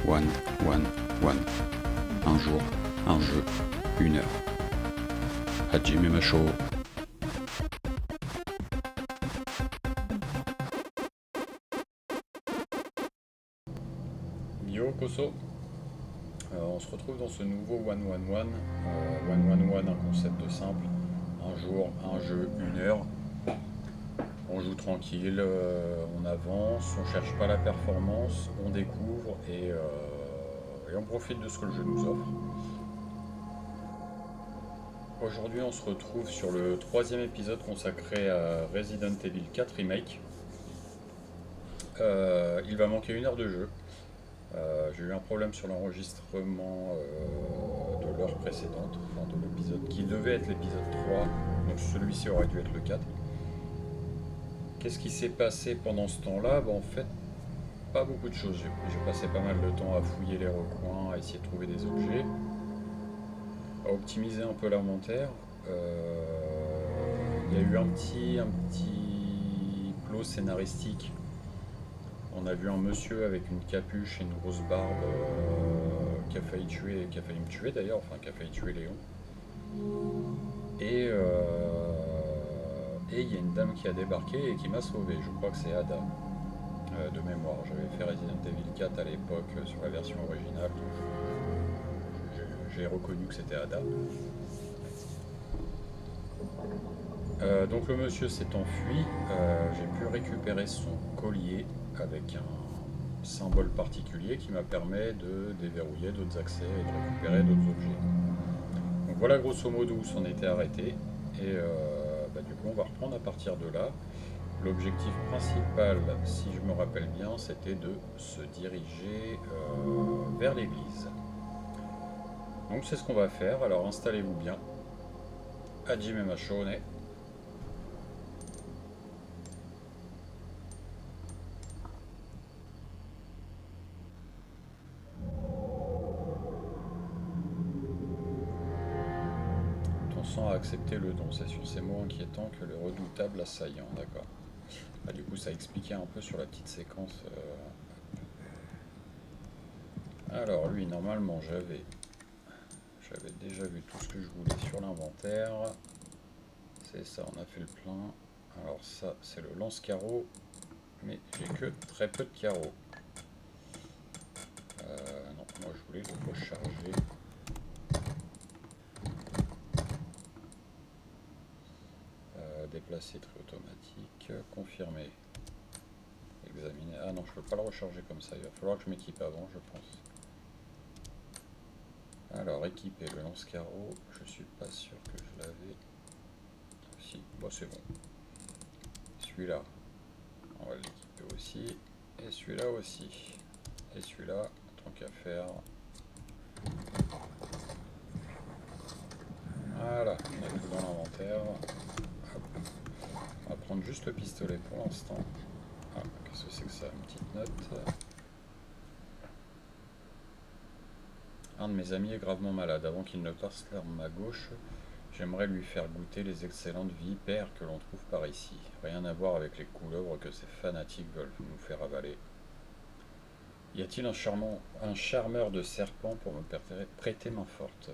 one, one, one. Un jour, un jeu, une heure. Hajime Macho. Yo Koso, on se retrouve dans ce nouveau 1-1-1. 1-1-1, un concept simple, un jour, un jeu, une heure. On joue tranquille, on avance, on cherche pas la performance, on découvre et on profite de ce que le jeu nous offre. Aujourd'hui on se retrouve sur le troisième épisode consacré à Resident Evil 4 Remake. Il va manquer une heure de jeu. J'ai eu un problème sur l'enregistrement de l'heure précédente, enfin de l'épisode qui devait être l'épisode 3, donc celui-ci aurait dû être le 4. Qu'est-ce qui s'est passé pendant ce temps-là? En fait, pas beaucoup de choses. J'ai passé pas mal de temps à fouiller les recoins, à essayer de trouver des objets, à optimiser un peu l'inventaire. Il y a eu un petit plot scénaristique. On a vu un monsieur avec une capuche et une grosse barbe qui a failli me tuer d'ailleurs, enfin qui a failli tuer Léon. Et il y a une dame qui a débarqué et qui m'a sauvé. Je crois que c'est Ada, de mémoire. J'avais fait Resident Evil 4 à l'époque sur la version originale. J'ai reconnu que c'était Ada. Donc le monsieur s'est enfui. J'ai pu récupérer son collier avec un symbole particulier qui m'a permis de déverrouiller d'autres accès et de récupérer d'autres objets. Donc voilà grosso modo où s'en était arrêté. Et du coup on va reprendre à partir de là. L'objectif principal, si je me rappelle bien, c'était de se diriger vers l'église. Donc c'est ce qu'on va faire, alors installez-vous bien. Hajime Machone. À accepter le don. C'est sur ces mots inquiétants que le redoutable assaillant, d'accord. Du coup, ça expliquait un peu sur la petite séquence. Alors, lui, normalement, j'avais déjà vu tout ce que je voulais sur l'inventaire. C'est ça, on a fait le plein. Alors, ça, c'est le lance-carreau, mais j'ai que très peu de carreaux. Non, moi, je voulais le recharger. Déplacer, tri automatique, confirmer, examiner. Ah non, je peux pas le recharger comme ça, il va falloir que je m'équipe avant, je pense. Alors, équiper le lance-carreau, je suis pas sûr que je l'avais. Si, bon, c'est bon. Celui-là, on va l'équiper aussi. Et celui-là aussi. Et celui-là, tant qu'à faire. Voilà, on a tout dans l'inventaire. On va prendre juste le pistolet pour l'instant. Ah, qu'est-ce que c'est que ça? Une petite note. Un de mes amis est gravement malade. Avant qu'il ne passe l'arme à gauche, j'aimerais lui faire goûter les excellentes vipères que l'on trouve par ici. Rien à voir avec les couleuvres que ces fanatiques veulent nous faire avaler. Y a-t-il un charmeur de serpent pour me prêter main forte?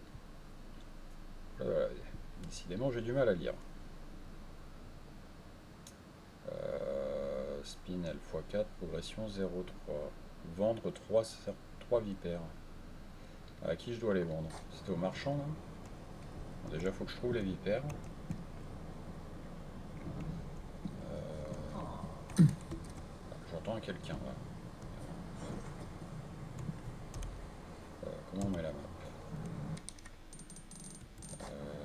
Décidément, j'ai du mal à lire. Spinel x4, progression 0,3. Vendre 3 vipères. À qui je dois les vendre? C'était au marchand là? Bon, déjà, il faut que je trouve les vipères. J'entends quelqu'un là. Comment on met la map?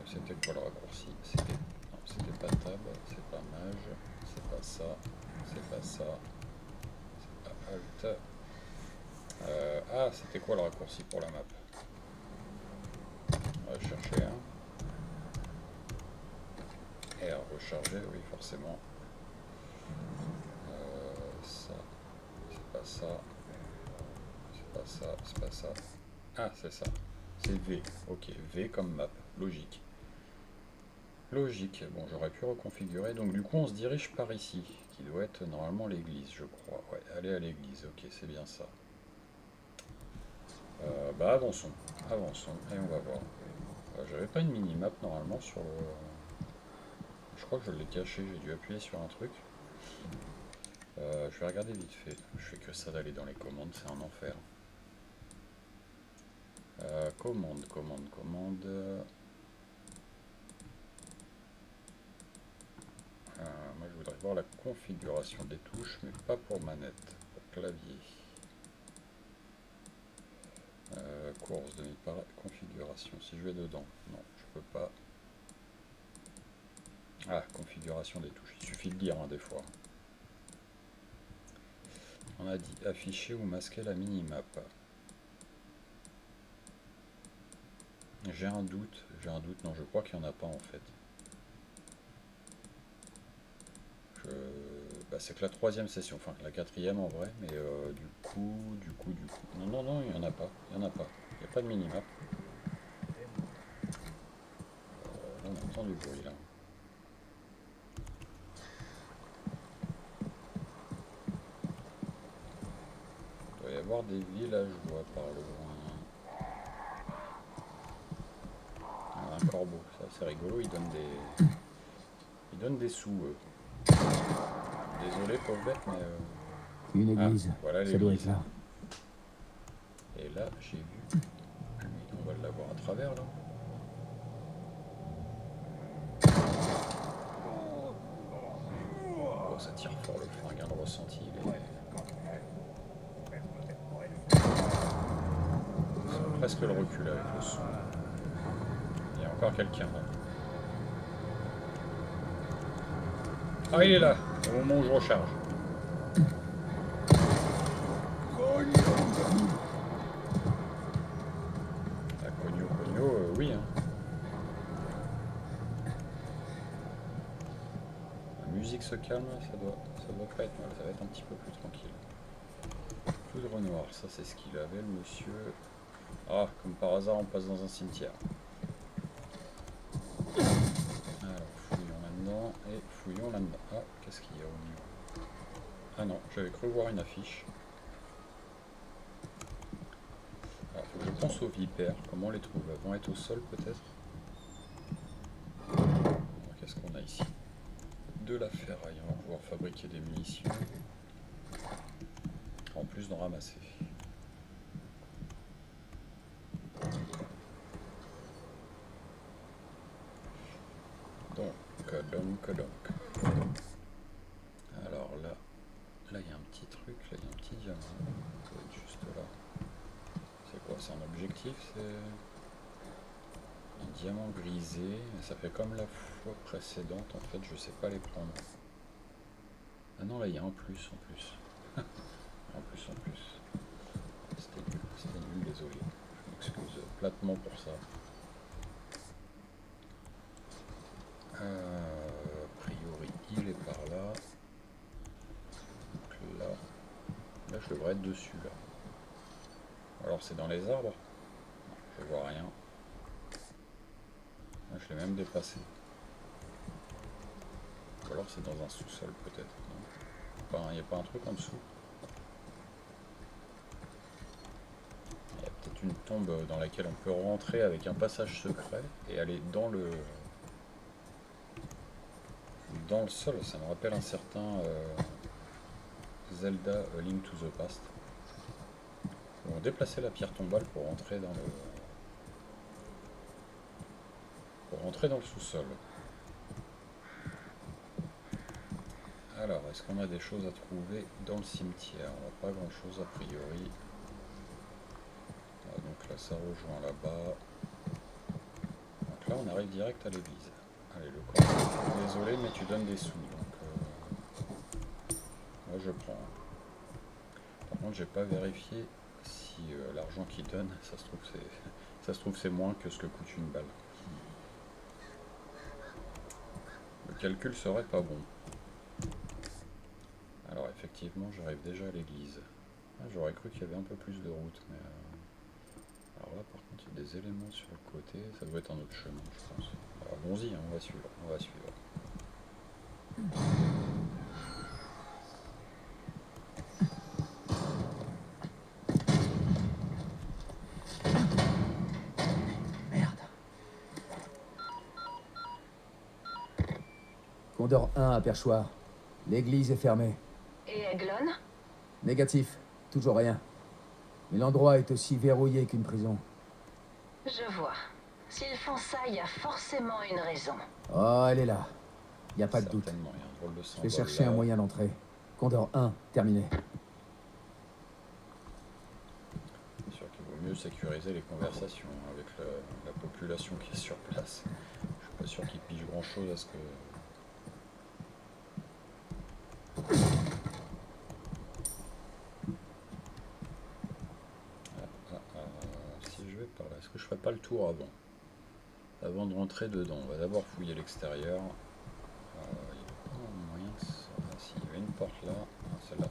C'était quoi le raccourci? Non, c'était pas tab, c'est pas mage, c'est pas ça, c'est pas ça, c'est pas alt. Ah, c'était quoi le raccourci pour la map? On va chercher un. R, recharger, oui, forcément. Ça, c'est pas ça, c'est pas ça, c'est pas ça. Ah, c'est ça. C'est V. Ok, V comme map. Logique. Logique. Bon, j'aurais pu reconfigurer. Donc, du coup, on se dirige par ici, qui doit être normalement l'église, je crois. Ouais, aller à l'église. Ok, c'est bien ça. Bah avançons, avançons, et on va voir. J'avais pas une mini-map normalement sur le... Je crois que je l'ai caché, j'ai dû appuyer sur un truc. Je vais regarder vite fait. Je fais que ça d'aller dans les commandes, c'est un enfer. Commande, commande, commande. Moi je voudrais voir la configuration des touches, mais pas pour manette, pour clavier. Course de configuration. Si je vais dedans, non, je peux pas. Ah, configuration des touches. Il suffit de lire hein, des fois. On a dit afficher ou masquer la minimap. J'ai un doute, non, je crois qu'il n'y en a pas en fait. Bah, c'est que la troisième session, enfin la quatrième en vrai, mais du coup. Non, non, non, il n'y en a pas, il n'y a pas de minimap. On entend du bruit là. Il doit y avoir des villageois par le loin. Ah, un corbeau, ça c'est rigolo, il donne des sous. Désolé pauvre bête, mais... Une église, voilà ça doit être l'église. là. Et là, j'ai vu... On va l'avoir à travers là. Oh, ça tire fort le flingue, hein, le ressenti. C'est presque le recul avec le son. Il y a encore quelqu'un là. Ah, il est là, au moment où je recharge. Ah, cogno, oui. Hein. La musique se calme, ça doit pas être mal, ça va être un petit peu plus tranquille. Poudre noire, ça c'est ce qu'il avait le monsieur. Ah, comme par hasard, on passe dans un cimetière. Alors, fouillons là-dedans et fouillons là-dedans. Ah, qu'est-ce qu'il y a au mur? Ah non, j'avais cru voir une affiche. Alors, faut que je pense aux vipères. Comment on les trouve? Elles vont être au sol peut-être? Qu'est-ce qu'on a ici? De la ferraille, on va pouvoir fabriquer des munitions. En plus d'en ramasser. Donc. Alors là, il y a un petit truc, là il y a un petit diamant. Ça doit être juste là. C'est quoi? C'est un objectif? C'est un diamant grisé. Ça fait comme la fois précédente en fait, je sais pas les prendre. Ah non, là il y a un plus en plus. en plus. C'était nul, désolé. Je m'excuse platement pour ça. A priori, il est par là. Donc là je devrais être dessus là. Alors c'est dans les arbres? Je vois rien. Là, je l'ai même dépassé. Ou alors c'est dans un sous-sol peut-être. Il n'y a pas un truc en dessous? Il y a peut-être une tombe dans laquelle on peut rentrer avec un passage secret et aller dans le sol. Ça me rappelle un certain Zelda A Link to the Past. On va déplacer la pierre tombale pour rentrer dans le sous-sol. Alors, est-ce qu'on a des choses à trouver dans le cimetière? On n'a pas grand-chose a priori. Donc là, ça rejoint là-bas. Donc là, on arrive direct à l'église. Allez, le corps. Désolé, mais tu donnes des sous. Donc, moi, je prends. Par contre, j'ai pas vérifié si l'argent qu'il donne, ça se trouve, c'est moins que ce que coûte une balle. Le calcul serait pas bon. Alors effectivement, j'arrive déjà à l'église. Ah, j'aurais cru qu'il y avait un peu plus de route, mais... Alors là, par contre, il y a des éléments sur le côté. Ça doit être un autre chemin, je pense. Alors allons-y, hein, on va suivre. Condor 1 à Perchoir. L'église est fermée. Et Eglon? Négatif. Toujours rien. Mais l'endroit est aussi verrouillé qu'une prison. Je vois. S'ils font ça, il y a forcément une raison. Oh, elle est là. Y a pas de doute. Certainement, il y a un drôle de Je symbole vais chercher là. un moyen d'entrer. Condor 1, terminé. C'est sûr qu'il vaut mieux sécuriser les conversations avec la population qui est sur place. Je suis pas sûr qu'ils pigent grand chose à ce que. Si je vais par là, est-ce que je ferais pas le tour avant de rentrer dedans? On va d'abord fouiller l'extérieur. Il n'y a pas un moyen que ça. Ah, si, il y avait une porte là. Ah, celle-là.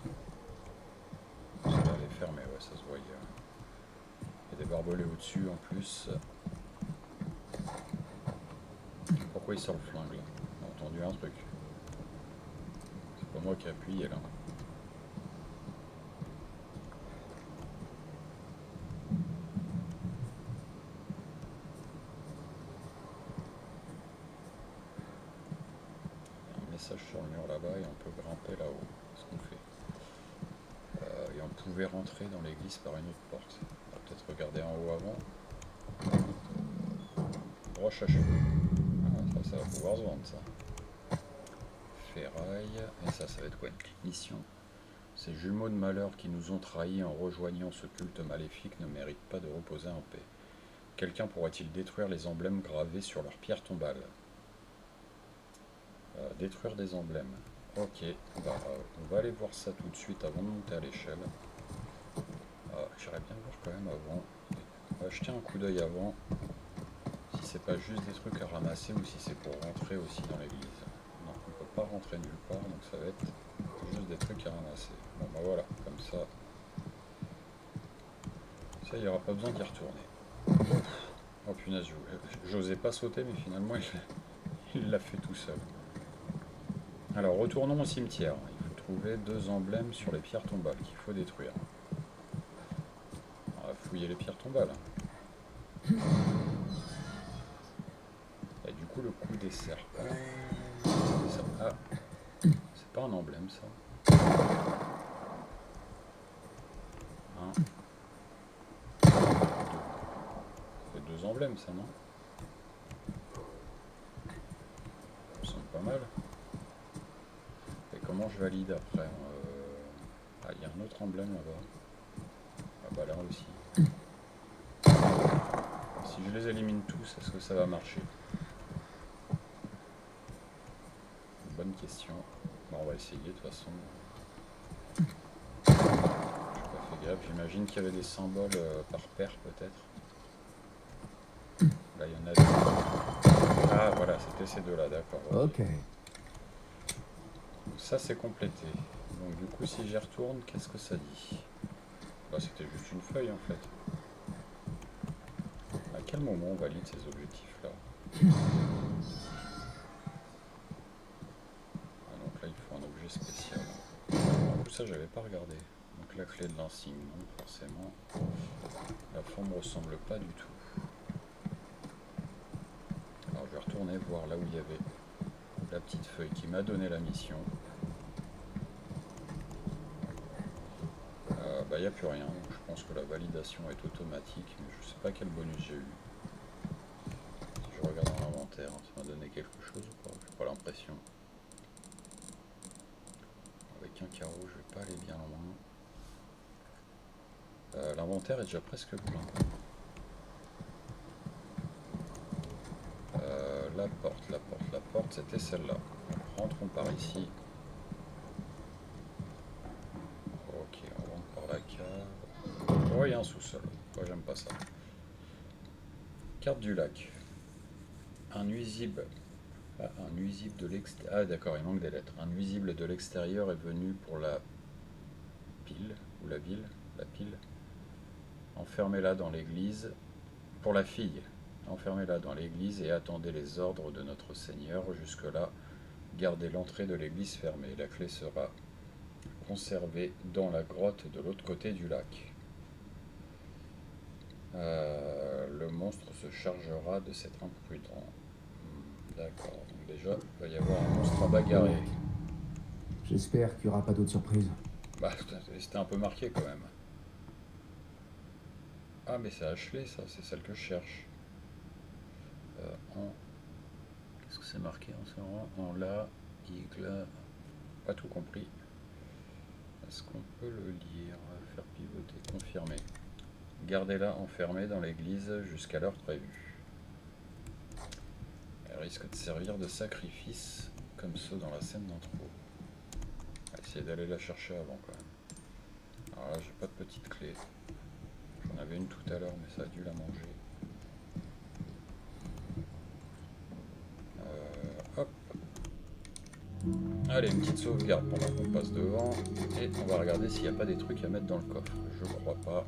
Celle-là, elle est fermée, ouais, ça se voyait. Il y a des barbelés au-dessus en plus. Pourquoi il sort le flingue là? On a entendu un truc. C'est pas moi qui ai appuyé là. Un message sur le mur là-bas et on peut grimper là-haut. C'est ce qu'on fait. Et on pouvait rentrer dans l'église par une autre porte. On va peut-être regarder en haut avant. Broche à cheveux. Ah, ça va pouvoir se vendre ça. Ferraille. Et ça va être quoi? Une mission. Ces jumeaux de malheur qui nous ont trahis en rejoignant ce culte maléfique ne méritent pas de reposer en paix. Quelqu'un pourrait-il détruire les emblèmes gravés sur leur pierre tombale? Détruire des emblèmes. Ok, bah, on va aller voir ça tout de suite avant de monter à l'échelle. J'aimerais bien voir quand même avant. On va jeter un coup d'œil avant. Si c'est pas juste des trucs à ramasser ou si c'est pour rentrer aussi dans l'église. Non, on peut pas rentrer nulle part, donc ça va être juste des trucs à ramasser. Bon bah voilà, comme ça. Ça, il n'y aura pas besoin d'y retourner. Oh punaise, j'osais pas sauter, mais finalement il l'a fait tout seul. Alors, retournons au cimetière. Il faut trouver 2 emblèmes sur les pierres tombales qu'il faut détruire. On va fouiller les pierres tombales. Et du coup, le coup des serpents... Ah, c'est pas un emblème, ça. Un. Deux. Ça fait 2 emblèmes, ça, non? Ça me semble pas mal. Et comment je valide après? Ah, il y a un autre emblème là-bas. Ah bah là aussi. Si je les élimine tous, est-ce que ça va marcher? Bonne question. Bon, on va essayer de toute façon. Je n'ai pas fait gaffe. J'imagine qu'il y avait des symboles par paire peut-être. Là il y en a deux. Ah voilà, c'était ces deux-là, d'accord. Ok. Ça c'est complété. Donc du coup si j'y retourne, qu'est-ce que ça dit? Bah c'était juste une feuille en fait. À quel moment on valide ces objectifs là? Ah donc là il faut un objet spécial. Tout ça j'avais pas regardé. Donc la clé de l'insigne, non forcément. La forme ressemble pas du tout. Alors je vais retourner voir là où il y avait la petite feuille qui m'a donné la mission. Bah il n'y a plus rien, donc je pense que la validation est automatique, mais je sais pas quel bonus j'ai eu. Si je regarde dans l'inventaire, ça m'a donné quelque chose ou pas? J'ai pas l'impression. Avec un carreau, je vais pas aller bien loin. L'inventaire est déjà presque plein. La porte, c'était celle-là. Rentrons par ici. Ok, on rentre par la cave. Oh, il y a un sous-sol. Moi, j'aime pas ça. Carte du lac. Un nuisible. Ah, un nuisible de l'extérieur. Ah, d'accord, il manque des lettres. Un nuisible de l'extérieur est venu pour la pile. Ou la ville. La pile. Enfermez-la dans l'église. Pour la fille. Enfermez-la dans l'église et attendez les ordres de notre Seigneur. Jusque-là, gardez l'entrée de l'église fermée. La clé sera conservée dans la grotte de l'autre côté du lac. Le monstre se chargera de cet imprudent. D'accord, donc déjà, il va y avoir un monstre à bagarrer. J'espère qu'il n'y aura pas d'autres surprises. Bah, c'était un peu marqué quand même. Ah, mais c'est Ashley, ça, c'est celle que je cherche. Qu'est-ce que c'est marqué en ce moment? En la, igle. Pas tout compris. Est-ce qu'on peut le lire? Faire pivoter, confirmer. Gardez-la enfermée dans l'église jusqu'à l'heure prévue. Elle risque de servir de sacrifice, comme ceux dans la scène d'intro. On va essayer d'aller la chercher avant quand même. Alors là, j'ai pas de petite clé. J'en avais une tout à l'heure, mais ça a dû la manger. Hop. Allez, une petite sauvegarde pendant qu'on passe devant. Et on va regarder s'il n'y a pas des trucs à mettre dans le coffre. Je crois pas.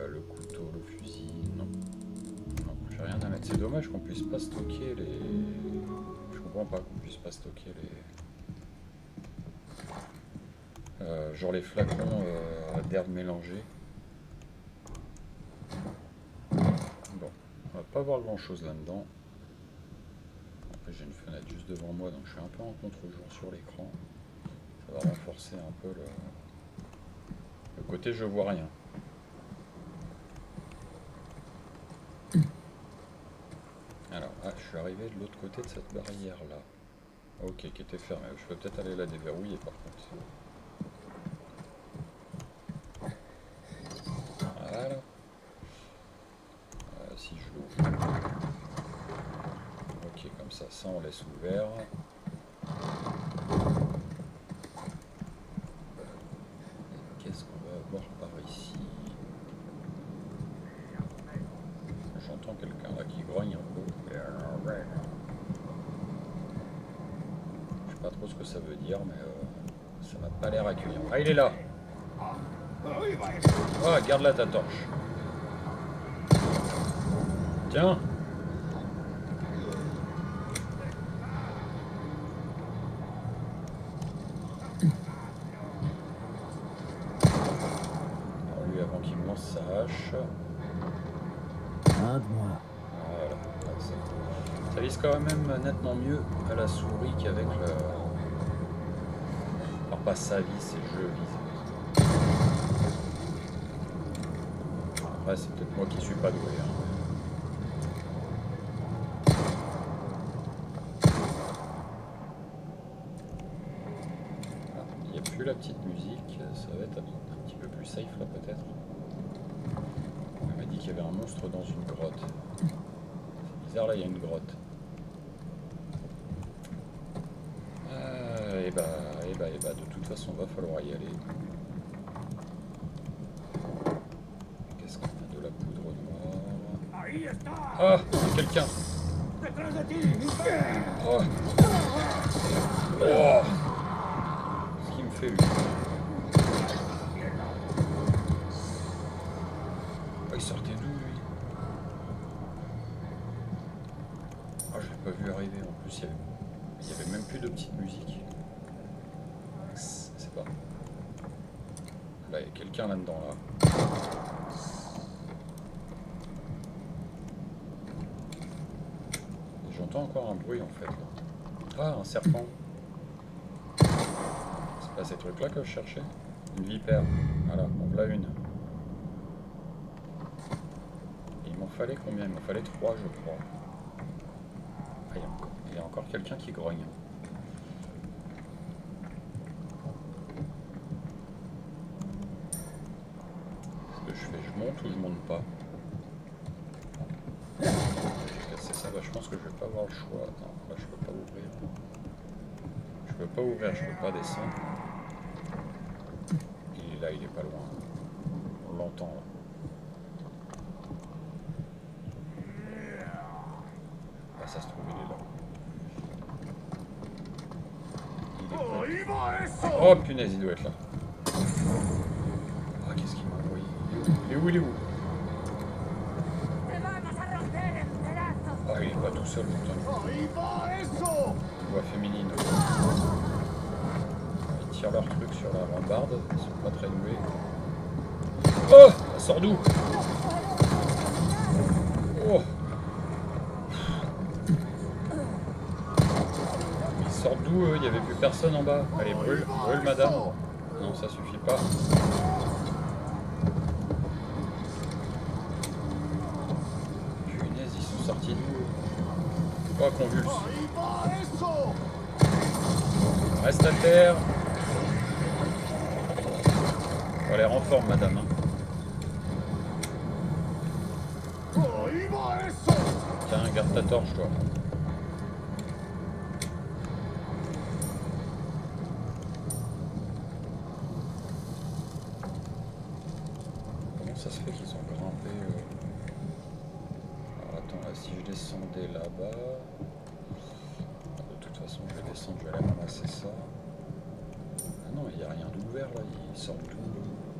Le couteau, le fusil, non. Non, j'ai rien à mettre. C'est dommage qu'on puisse pas stocker les... Je comprends pas qu'on puisse pas stocker les... genre les flacons d'herbe mélangée. Bon, on va pas voir grand chose là-dedans. Après j'ai une fenêtre juste devant moi, donc je suis un peu en contre-jour sur l'écran. Ça va renforcer un peu le côté je vois rien. Alors, je suis arrivé de l'autre côté de cette barrière là. Ok, qui était fermée. Je peux peut-être aller la déverrouiller par contre. Voilà. Si je l'ouvre. Ok, comme ça on laisse ouvert. Qu'est-ce qu'on va avoir par ici? J'entends quelqu'un là qui grogne un peu. Je sais pas trop ce que ça veut dire, mais ça m'a pas l'air accueillant. Ah, il est là! Oh, garde là ta torche. Tiens! Alors lui, avant qu'il me lance sa hache. Un de moi. Voilà, ça vise quand même nettement mieux à la souris qu'avec le... Alors pas ça vise, c'est je vise. Après c'est peut-être moi qui suis pas doué. Hein. Ah, il n'y a plus la petite musique, ça va être un petit peu plus safe là peut-être. On m'a dit qu'il y avait un monstre dans une grotte. C'est bizarre, là il y a une grotte. Et bah, de toute façon va falloir y aller. Qu'est-ce qu'on a? De la poudre noire. Ah, quelqu'un. Oh. Oh. Ce qu'il me fait lui. Oh, il sortait d'où lui? Oh, je l'ai pas vu arriver en plus, il y avait même plus de petite musique. C'est pas. Là, il y a quelqu'un là-dedans là. J'entends encore un bruit en fait. Là. Ah, un serpent. C'est pas ces trucs là que je cherchais. Une vipère. Voilà, en voilà une. Et il m'en fallait combien? Il m'en fallait 3 je crois. Ah, il y a encore quelqu'un qui grogne. Je monte ou je monte pas? J'ai cassé ça, là je pense que je vais pas avoir le choix. Attends, là je peux pas ouvrir. Je peux pas ouvrir, je peux pas descendre. Il est là, il est pas loin. On l'entend là. Ah ça se trouve, il est là. Oh punaise, il doit être là. Ah qu'est-ce qu'il m'a envoyé? Il est où? Il est où? Ah il est pas tout seul pourtant. Une voix féminine. Ils tirent leur truc sur la rambarde, ils sont pas très doués. Oh! Ça sort d'où? Oh! debout, eux, il n'y avait plus personne en bas. Allez, brûle, brûle, madame. Non, ça suffit pas. Punaise, ils sont sortis d'où? Oh, convulse. Reste à terre. On va les renformer, madame. Hein. Tiens, garde ta torche, toi. Comment ça se fait qu'ils ont grimpé Alors attends, là, si je descendais là-bas... De toute façon, je vais descendre, je vais aller ramasser ça. Ah non, il n'y a rien d'ouvert, là. Ils sortent tout.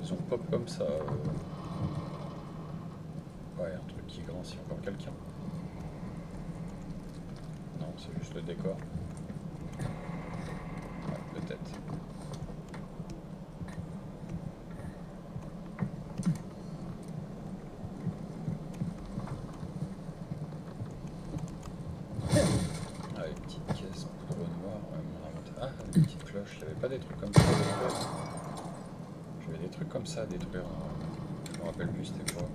Ils ont pop comme ça. Ouais, un truc qui grince, il y a encore quelqu'un. Non, c'est juste le décor. Ouais, peut-être. Ah, une petite caisse, poudre noire, mon inventaire. Ah, une petite cloche, il n'y avait pas des trucs comme ça à détruire. J'avais des trucs comme ça à détruire. Je me rappelle plus c'était quoi.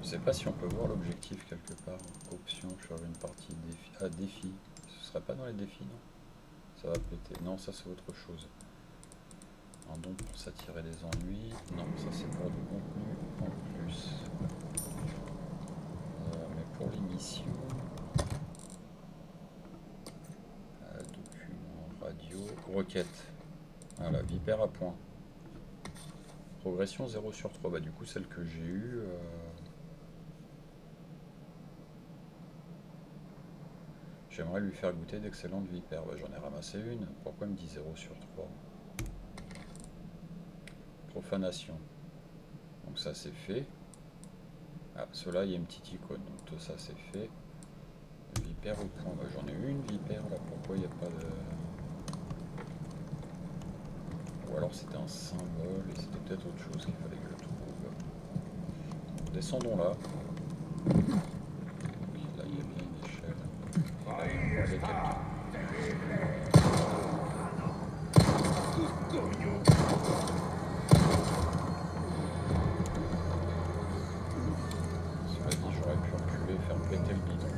Je sais pas si on peut voir l'objectif quelque part. Option, sur une partie défi. Ah, défi. Ce serait pas dans les défis, non? Ça va péter. Non, ça c'est autre chose. Un don pour s'attirer des ennuis. Non, ça c'est pour du contenu en plus. Mais pour l'émission... document, radio, requête. Voilà, vipère à point. Progression 0/3. Bah du coup celle que j'ai eue... J'aimerais lui faire goûter d'excellentes vipères. Bah, j'en ai ramassé une. Pourquoi il me dit 0/3? Profanation. Donc ça c'est fait. Ah, cela il y a une petite icône. Donc tout ça c'est fait. Vipère au point. Bah, j'en ai eu une vipère là. Pourquoi il n'y a pas de... Ou alors c'était un symbole et c'était peut-être autre chose qu'il fallait que je trouve. Descendons là. Donc, là il y a bien une échelle. Et là il y a quelqu'un. Cela dit, j'aurais pu reculer et faire péter le bidon.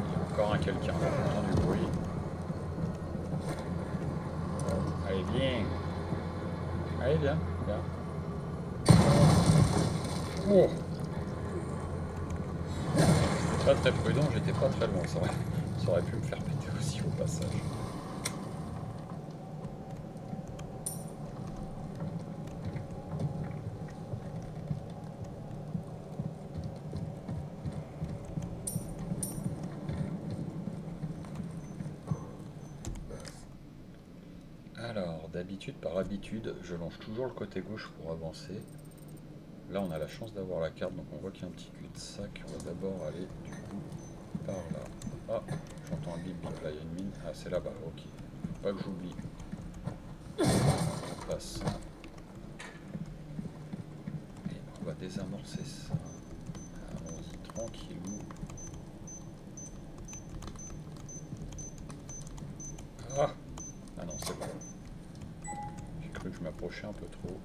Il y a encore un quelqu'un, j'entends du bruit. Allez, viens. Allez, viens, viens. Oh. Pas très prudent, j'étais pas très loin, ça aurait pu me faire péter aussi au passage. Alors, d'habitude, par habitude, je longe toujours le côté gauche pour avancer. Là, on a la chance d'avoir la carte, donc on voit qu'il y a un petit cul-de-sac. On va d'abord aller, du coup, par là. Ah, j'entends un bip bip, là, il y a une mine. Ah, c'est là-bas, ok. Faut pas que j'oublie. On passe. Et on va désamorcer ça. Allons-y, tranquillou. Ah! Ah non, c'est bon. J'ai cru que je m'approchais un peu trop.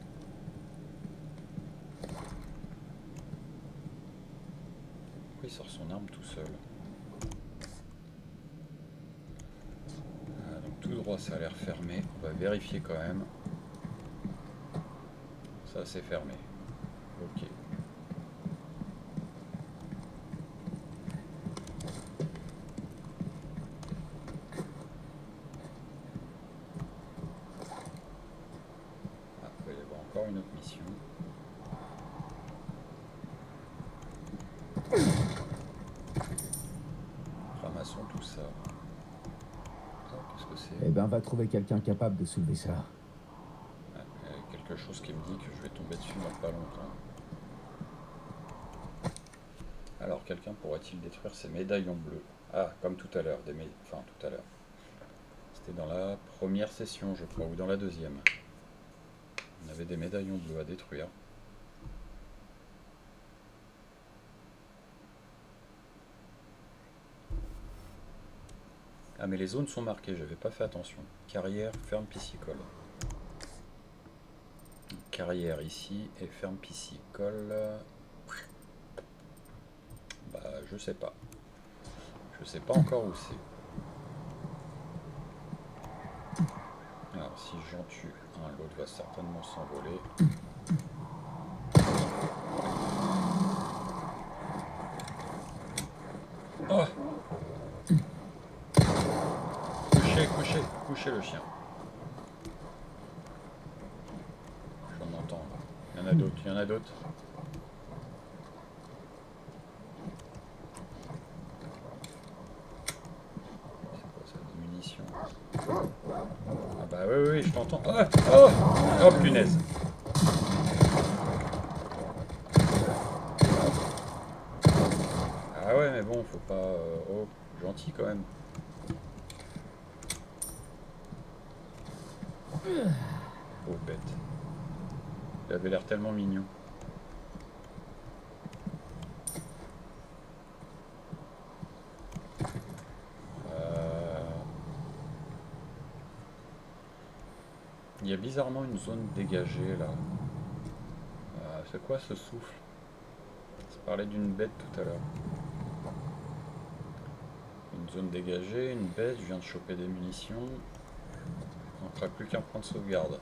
Il sort son arme tout seul. Ah, donc tout droit ça a l'air fermé. On va vérifier quand même. Ça c'est fermé. Ok. Ah, il va y avoir encore une autre mission. Ramassons tout ça. Oh, qu'est-ce que c'est? Eh ben, va trouver quelqu'un capable de soulever ça. Quelque chose qui me dit que je vais tomber dessus dans pas longtemps. Alors, quelqu'un pourrait-il détruire ces médaillons bleus? Ah, comme tout à l'heure, enfin tout à l'heure. C'était dans la première session, je crois, ou dans la deuxième. On avait des médaillons bleus à détruire. Ah mais les zones sont marquées, j'avais pas fait attention. Carrière, ferme piscicole. Carrière ici et ferme piscicole. Bah je sais pas. Je sais pas encore où c'est. Alors si j'en tue un, l'autre va certainement s'envoler. Oh! Couchez le chien. J'en entends. Il y en a d'autres, il y en a d'autres. C'est quoi ça, des munitions? Ah bah oui, je t'entends. Oh, oh, oh punaise. Ah ouais mais bon, faut pas... oh, gentil quand même. Oh bête. Il avait l'air tellement mignon. Il y a bizarrement une zone dégagée là. C'est quoi ce souffle? Ça parlait d'une bête tout à l'heure. Une zone dégagée, une bête, je viens de choper des munitions. On ne fera plus qu'un point de sauvegarde.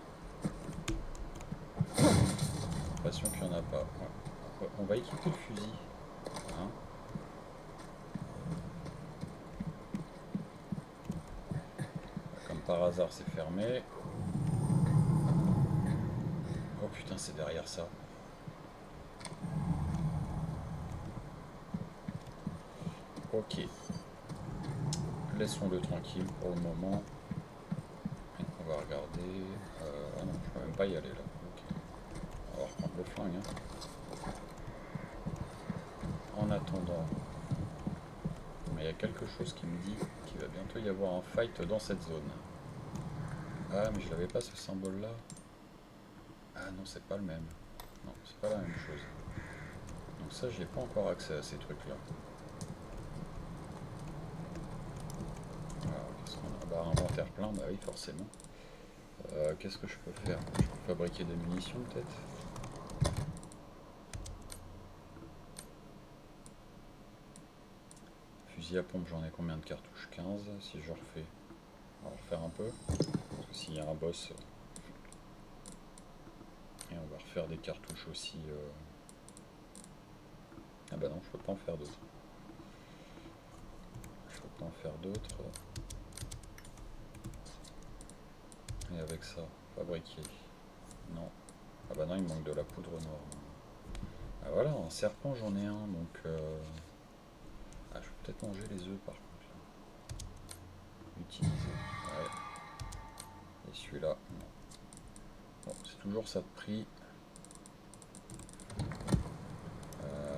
J'ai l'impression qu'il n'y en a pas. Ouais. On va équiper le fusil. Hein, comme par hasard c'est fermé. Oh putain c'est derrière ça. Ok. Laissons-le tranquille pour le moment. On va regarder. Ah non, je peux même pas y aller là. Okay. On va reprendre le flingue. Hein. En attendant, il y a quelque chose qui me dit qu'il va bientôt y avoir un fight dans cette zone. Ah mais je l'avais pas ce symbole là. Ah non c'est pas le même. Non c'est pas la même chose. Donc ça j'ai pas encore accès à ces trucs là. Qu'est-ce qu'on a? Bah inventaire plein, bah oui forcément. Qu'est-ce que je peux faire? Je peux fabriquer des munitions peut-être? Fusil à pompe, j'en ai combien de cartouches? 15. Si je refais, on va refaire un peu. Parce que s'il y a un boss... Et on va refaire des cartouches aussi. Ah bah non, je peux pas en faire d'autres. Je peux pas en faire d'autres. Et avec ça, fabriquer. Non. Ah bah non, il manque de la poudre noire. Ah voilà, un serpent j'en ai un, donc... Ah, je peux peut-être manger les œufs par contre. Là. Utiliser. Ouais. Et celui-là, non. Bon, c'est toujours ça de prix.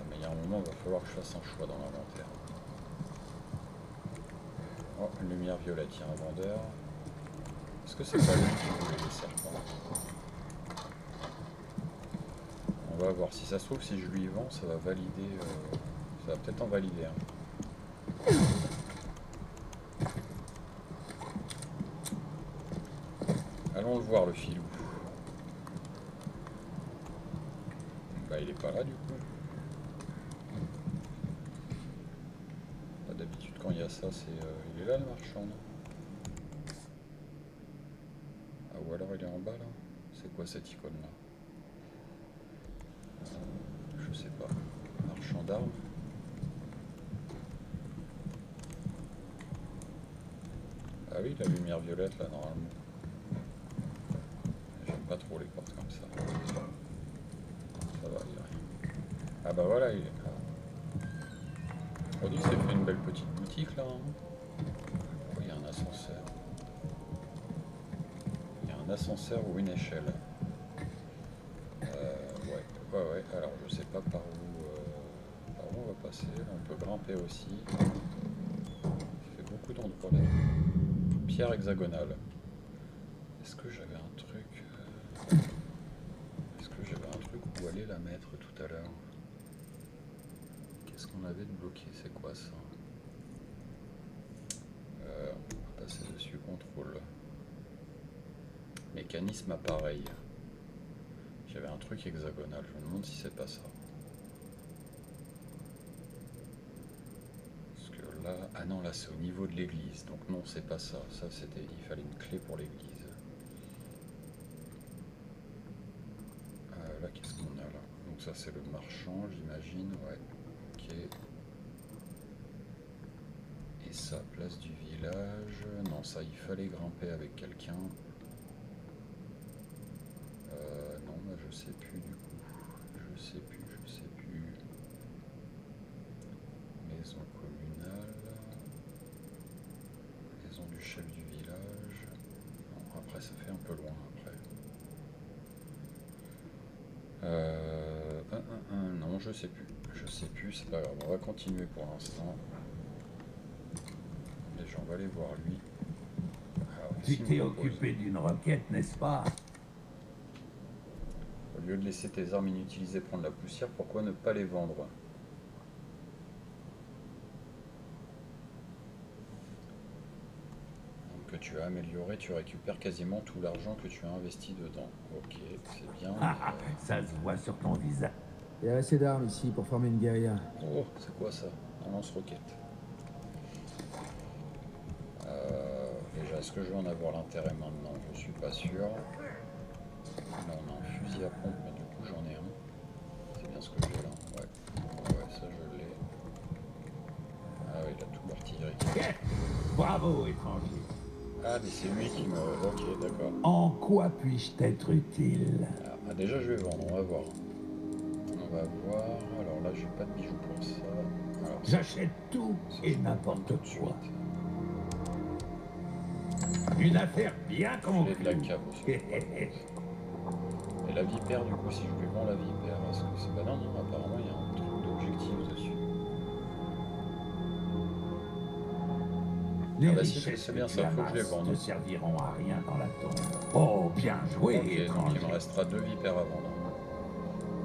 Mais il y a un moment, il va falloir que je fasse un choix dans l'inventaire. Oh, une lumière violette, il y a un vendeur. Est-ce que c'est pas lui qui voulait les serpents? On va voir. Si ça se trouve, si je lui vends, ça va valider. Ça va peut-être en valider un. Allons le voir, le filou. Bah, il est pas là du coup. Bah, d'habitude, quand il y a ça, c'est. Il est là le marchand, non? Ah, ou alors il est en bas là? C'est quoi cette icône là? Je sais pas. Marchand d'armes. Ah oui, la lumière violette là, normalement. J'aime pas trop les portes comme ça. Ça va, il y a rien. Ah bah voilà, il est là. On dit que c'est fait une belle petite boutique là. Hein. Oh, il y a un ascenseur. Il y a un ascenseur ou une échelle. Ouais. Alors je sais pas par où on va passer. On peut grimper aussi. Ça fait beaucoup d'endroits là. Pierre hexagonale. Est-ce que j'avais un truc où aller la mettre tout à l'heure? Qu'est-ce qu'on avait de bloqué? C'est quoi ça? contrôle. Mécanisme appareil. J'avais un truc hexagonal, je me demande si c'est pas ça. Parce que là... Ah non, là c'est au niveau de l'église, donc non, c'est pas ça. Ça c'était... Il fallait une clé pour l'église. Là, qu'est-ce qu'on a là? Donc ça c'est le marchand, j'imagine, ouais. Ok. Et ça, place du village... Non, ça, il fallait grimper avec quelqu'un. Non, bah, je sais plus du coup. Je sais plus. Maison communale. Maison du chef du village. Non, après, ça fait un peu loin après. Non, je sais plus. C'est pas grave. On va continuer pour l'instant. Déjà, on va aller voir lui. Alors, Tu qu'est-ce qu'il t'es me propose? occupé d'une requête, n'est-ce pas? Au lieu de laisser tes armes inutilisées prendre la poussière, pourquoi ne pas les vendre? Donc, que tu as amélioré, tu récupères quasiment tout l'argent que tu as investi dedans. Ok, c'est bien. Ça se voit sur ton visage. Il y a assez d'armes ici pour former une guérilla. Oh, c'est quoi ça? Un lance-roquette. Déjà, est-ce que je vais en avoir l'intérêt maintenant? Je suis pas sûr. Là, on a un fusil à pompe, mais du coup, j'en ai un. C'est bien ce que j'ai là. Ouais, ça, je l'ai. Ah oui, il a tout l'artillerie. Bravo, étranger. Ah, mais c'est lui qui me... Ok, d'accord. En quoi puis-je t'être utile? Ah, déjà, je vais vendre, on va voir. On va voir. Alors là, j'ai pas de bijoux pour ça. Alors, J'achète tout ça, et je peux n'importe prendre tout de quoi. suite. Une affaire bien J'ai de la conclue. cave aussi. Et la vipère, du coup, si je lui vends la vipère, est-ce que c'est... Bah non, apparemment, il y a un truc d'objectif dessus. Les Ah bah si, richesses c'est bien que tu ça, faut que je les amasses vende. ne serviront à rien dans la tombe. Oh, bien joué, Ok, donc étranger. il me restera 2 vipères à vendre.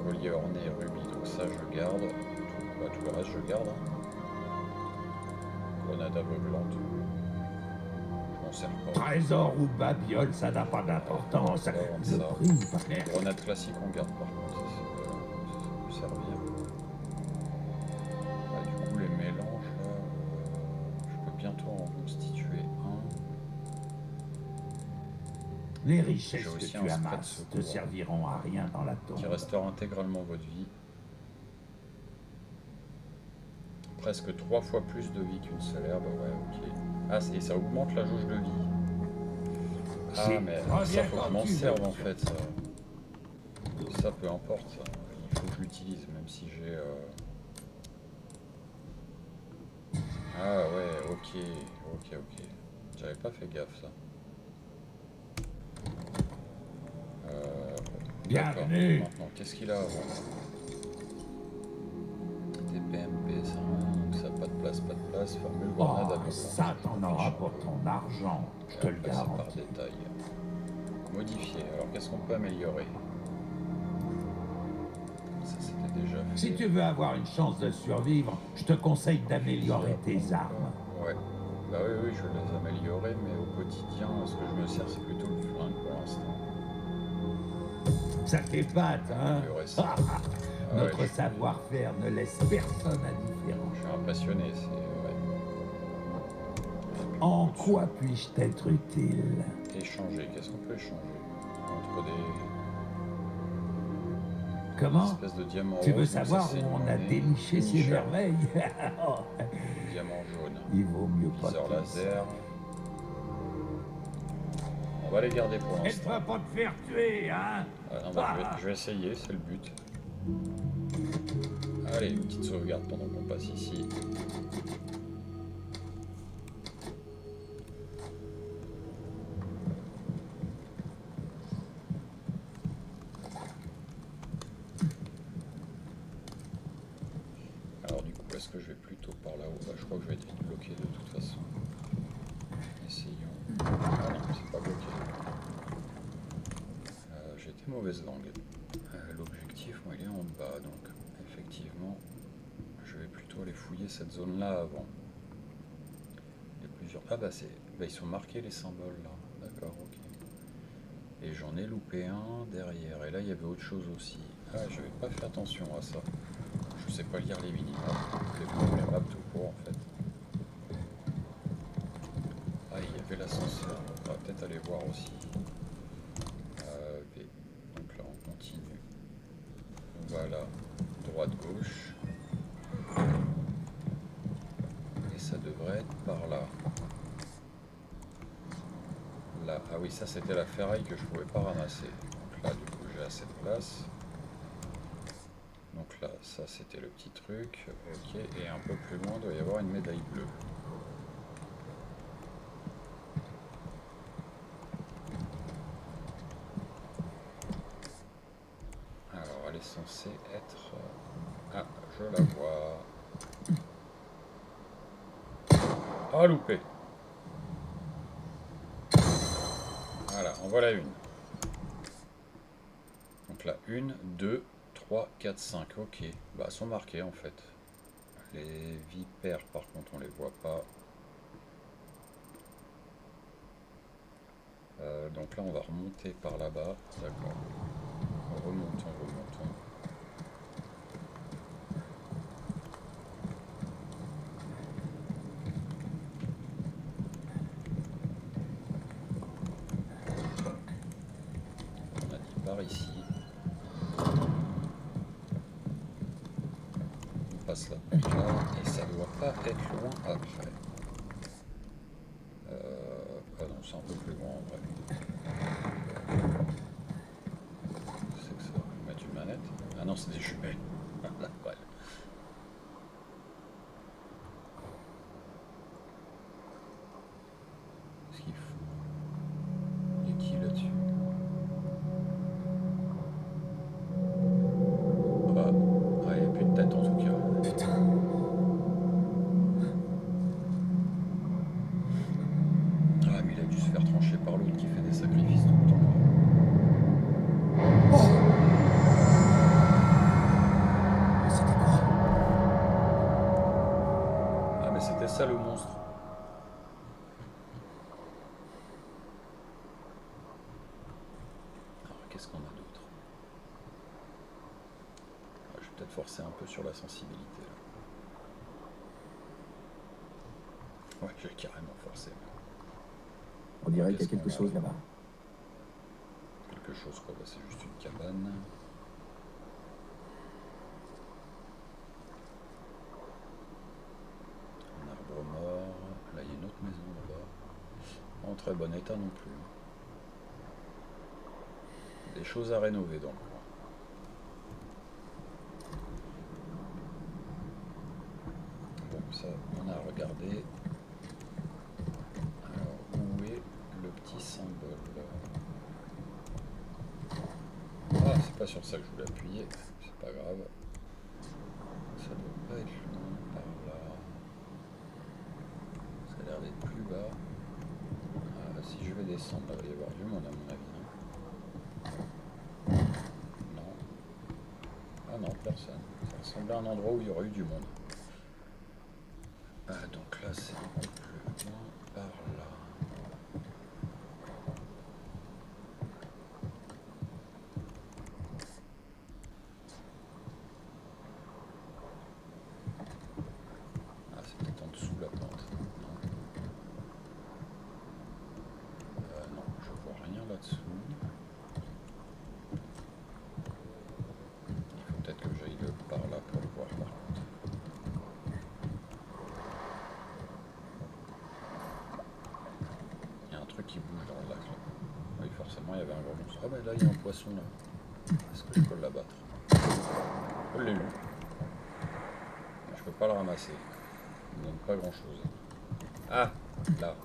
Collier orné et rubis, donc ça je garde. Tout le reste je garde. Grenade aveuglante. Je m'en sers pas. Trésor ou babiole, ça n'a pas d'importance. On va vendre Le ça. prix, par Grenade classique on garde par contre, ça peut servir. Ah, du coup les mélanges là, je peux bientôt en constituer un. Les richesses J'ai que aussi tu un spray de amasses te secours serviront à rien dans la tombe. qui restaure intégralement votre vie. Presque 3 fois plus de vie qu'une seule herbe, ouais, ok. Ah, et ça augmente la jauge de vie. Ah, Si. mais Reviens ça, faut que je quand m'en tu veux, serve en monsieur. fait, ça. Ça, peu importe, ça. Il faut que je l'utilise, même si j'ai... Ah ouais, ok. J'avais pas fait gaffe, ça. D'accord. Bienvenue. Maintenant, qu'est-ce qu'il a à vendre? TPMP, ça, donc ça, pas de place, formule Oh, grenade aveuglante. ça, t'en auras pour ton argent. Je te le Après, c'est par garantis. détail. Modifier. Alors, qu'est-ce qu'on peut améliorer? Ça, c'était déjà fait. Si tu veux avoir une chance de survivre, je te conseille d'améliorer tes armes. Ouais. Bah oui, je vais les améliorer, mais au quotidien, ce que je me sers, c'est plutôt le flingue pour l'instant. Ça t'épate, hein? Améliorer ça. Ah ouais, Notre je- savoir-faire ne laisse personne indifférent. Je suis impressionné, c'est... Ouais. En quoi puis-je t'être utile? Échanger. Qu'est-ce qu'on peut échanger? Entre des Comment? espèces de diamants Tu veux roses, donc savoir ça, c'est où on une a monnaie. déniché ces Finisher. merveilles? Diamant jaune. Il vaut mieux pas. Viseur te le laser. On va les garder pour Elle l'instant. va pas te faire tuer, hein? Ah non, bah, je vais essayer, c'est le but. Allez, une petite sauvegarde pendant qu'on passe ici. Alors du coup, est-ce que je vais plutôt par là-haut? Bah, je crois que je vais être vite bloqué de toute façon. Essayons. Ah non, c'est pas bloqué. J'ai été mauvaise langue. L'objectif, moi, il est en bas, donc effectivement, je vais plutôt aller fouiller cette zone-là avant. Les plus plusieurs. Ah bah c'est. Bah, ils sont marqués les symboles là. D'accord, ok. Et j'en ai loupé un derrière. Et là il y avait autre chose aussi. Ah j'avais pas fait attention à ça. Je sais pas lire les mini-maps. Les maps tout court en fait. Ah il y avait l'ascenseur. On va peut-être aller voir aussi. V. Donc là on continue. Voilà. Droite gauche. Et ça devrait être par là. Là. Ah oui, ça c'était la ferraille que je pouvais pas ramasser. Donc là, du coup, j'ai assez de place. Donc là, ça c'était le petit truc. Ok, et un peu plus loin, il doit y avoir une médaille bleue. Alors, elle est censée être... Ah, je la vois. Ah, loupé. Voilà, en voilà une. Donc là, 1, 2, 3, 4, 5. Ok. Bah, elles sont marquées en fait. Les vipères, par contre, on les voit pas. Donc là, on va remonter par là-bas. D'accord. Remontons, remontons. On a dit par ici. On passe là, et ça doit pas être loin après. Ah non, c'est un peu plus loin en vrai. C'est que ça. Faut mettre une manette. Ah non, c'est des jumelles. La balle. Qu'est-ce qu'il faut? Il y a qui là-dessus? Ah, il n'y a plus de tête en tout cas. Putain. Ah, mais il a dû se faire trancher par l'autre qui fait des sacrifices tout le temps. Mais c'était quoi? Ah, mais c'était ça le monstre. Alors, qu'est-ce qu'on a d'autre? Ah, je vais peut-être forcer un peu sur la sensibilité là. Ouais, j'ai carrément forcé. On dirait qu'il y a Qu'est-ce quelque qu'on a chose là-bas. Quelque chose quoi, bah, c'est juste une cabane. Un arbre mort. Là, il y a une autre maison là-bas. En très bon état non plus. Des choses à rénover donc. Bon, ça, on a regardé. Alors, où est le petit symbole? Ah, c'est pas sur ça que je voulais appuyer. C'est pas grave. Ça doit pas être loin par là. Ça a l'air d'être plus bas. Ah, si je vais descendre, là, il va y avoir du monde à mon avis. Non. Ah non, personne. Ça ressemblait à un endroit où il y aurait eu du monde. Ah, donc là, c'est un peu plus loin par là. Ah, c'est peut-être en dessous la pente. Non. Non, je vois rien là-dessous. Il faut peut-être que j'aille par là pour le voir par contre. Il y a un truc qui bouge dans le lac là. Oui, forcément, il y avait un gros monstre. Ah, mais là, il y a un poisson là. Est-ce que je peux l'abattre? Je l'ai eu. Je peux pas le ramasser. Il ne donne pas grand chose. Ah, là.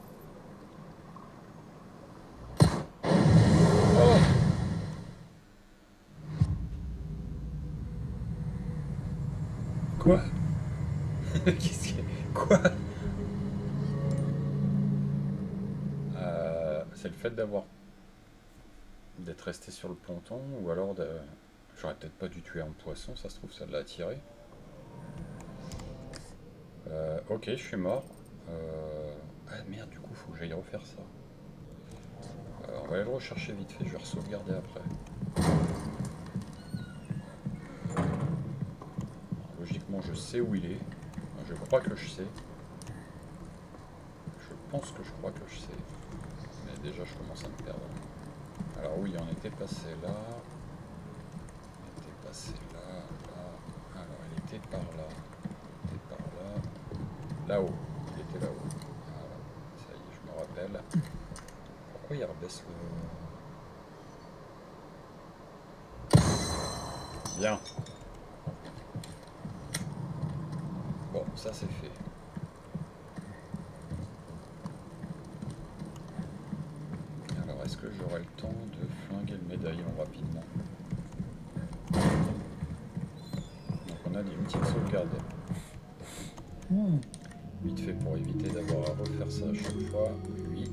Oh! Quoi? Qu'est-ce qu'il y a? Quoi? C'est le fait d'être resté sur le ponton, ou alors j'aurais peut-être pas dû tuer un poisson, ça se trouve ça l'a attiré. Ok, je suis mort. Ah merde, du coup, faut que j'aille refaire ça. On va aller le rechercher vite fait, je vais sauvegarder après. Alors, logiquement, je sais où il est. Enfin, je crois que je sais. Je pense que je crois que je sais. Mais déjà, je commence à me perdre. Alors oui, on était passé là. On était passé là, là. Alors, il était par là. Il était par là. Là-haut. Il était là-haut. Voilà. Ça y est, je me rappelle. Pourquoi il rebaisse le... Bien. Bon, ça c'est fait. Alors, est-ce que j'aurai le temps de flinguer le médaillon rapidement? Donc on a dit une petite sauvegarde. Vite fait pour éviter d'avoir à refaire ça à chaque fois. Oui.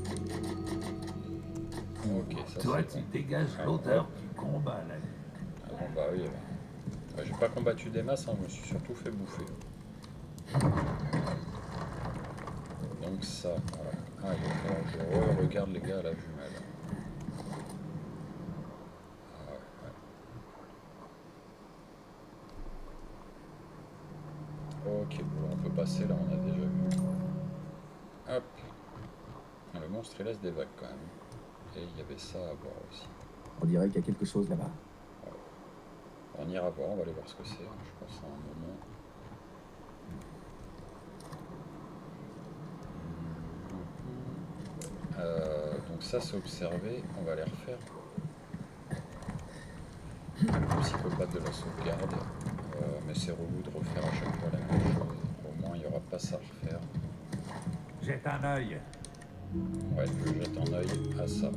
Ok, ça Toi, c'est tu bon. dégages Ah, l'odeur hop. du combat, là. Ah bon, bah oui. J'ai pas combattu des masses, hein, je me suis surtout fait bouffer. Donc ça, voilà. Ah, il va falloir que je regarde les gars à la jumelle. Ah, ouais. Ok, bon, on peut passer là, on a déjà vu. Hop. Ah, le monstre il laisse des vagues quand même. Et il y avait ça à voir aussi. On dirait qu'il y a quelque chose là-bas. On ira voir, on va aller voir ce que c'est, hein, je pense à un moment. Donc ça c'est observé, on va les refaire. Le psychopathe de la sauvegarde, mais c'est relou de refaire à chaque fois la même chose. Au moins il n'y aura pas ça à refaire. Jette un œil. Ouais, je jette un œil à ça.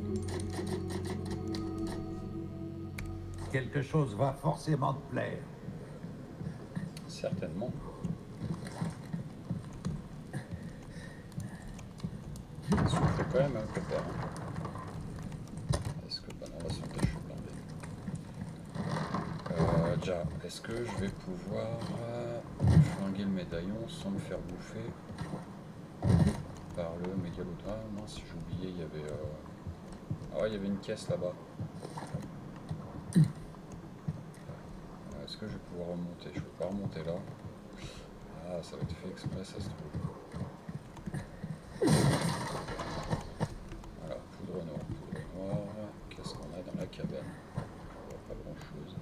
Quelque chose va forcément te plaire. Certainement. Souffle quand même, hein, pépère. Est-ce que... Bah non, la santé, je suis blindé. Déjà, est-ce que je vais pouvoir flinguer le médaillon sans me faire bouffer par le mégalodon? Ah mince, j'ai oublié, il y avait... Ah ouais, il y avait une caisse là-bas. Est-ce que je vais pouvoir remonter? Je ne peux pas remonter là. Ah, ça va être fait exprès, ça se trouve. Voilà, poudre noire, poudre noire. Qu'est-ce qu'on a dans la cabane? Je vois pas grand-chose.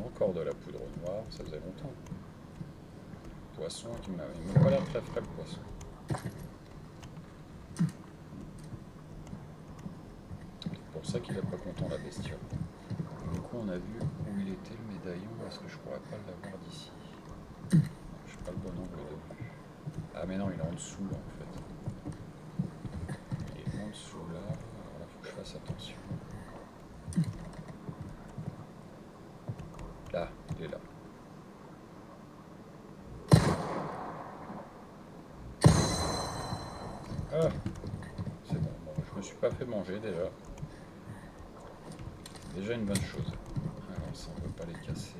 Encore de la poudre noire, ça faisait longtemps. Poisson, il m'a pas l'air très frais le poisson. C'est pour ça qu'il est pas content la bestiole. Du coup on a vu où il était le médaillon, est-ce que je pourrais pas l'avoir d'ici? Je n'ai pas le bon angle de vue. Ah mais non, il est en dessous là en fait. Il est en dessous là, alors là faut que je fasse attention. Là, il est là. Ah, c'est bon, bon, je me suis pas fait manger déjà. Déjà une bonne chose. Alors ça on ne peut pas les casser.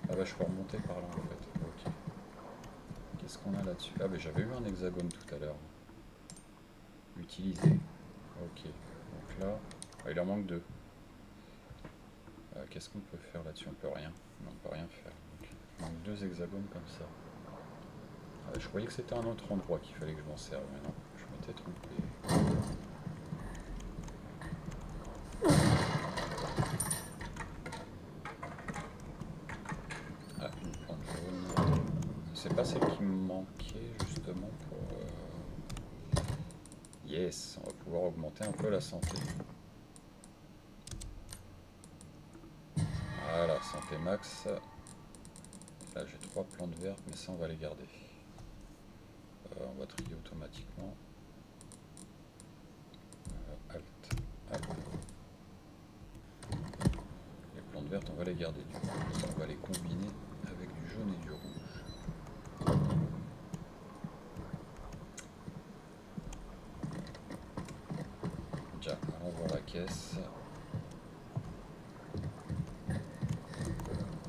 Ah bah je peux remonter par là en fait. Ok. Qu'est-ce qu'on a là-dessus? Ah bah j'avais eu un hexagone tout à l'heure. Utilisé. Ok. Donc là, ah, il en manque deux. Qu'est-ce qu'on peut faire là-dessus? On peut rien. Non, on peut rien faire. Donc, il manque deux hexagones comme ça. Ah, je croyais que c'était un autre endroit qu'il fallait que je m'en serve, mais non, je m'étais trompé. Ah, une plante jaune. C'est pas celle qui me manquait justement pour... Yes, on va pouvoir augmenter un peu la santé. Voilà, santé max. Là j'ai 3 plantes vertes, mais ça on va les garder. On va trier automatiquement. Alt, alt. Les plantes vertes on va les garder du coup. Ça, on va les combiner avec du jaune et du rouge. Déjà, allons voir la caisse.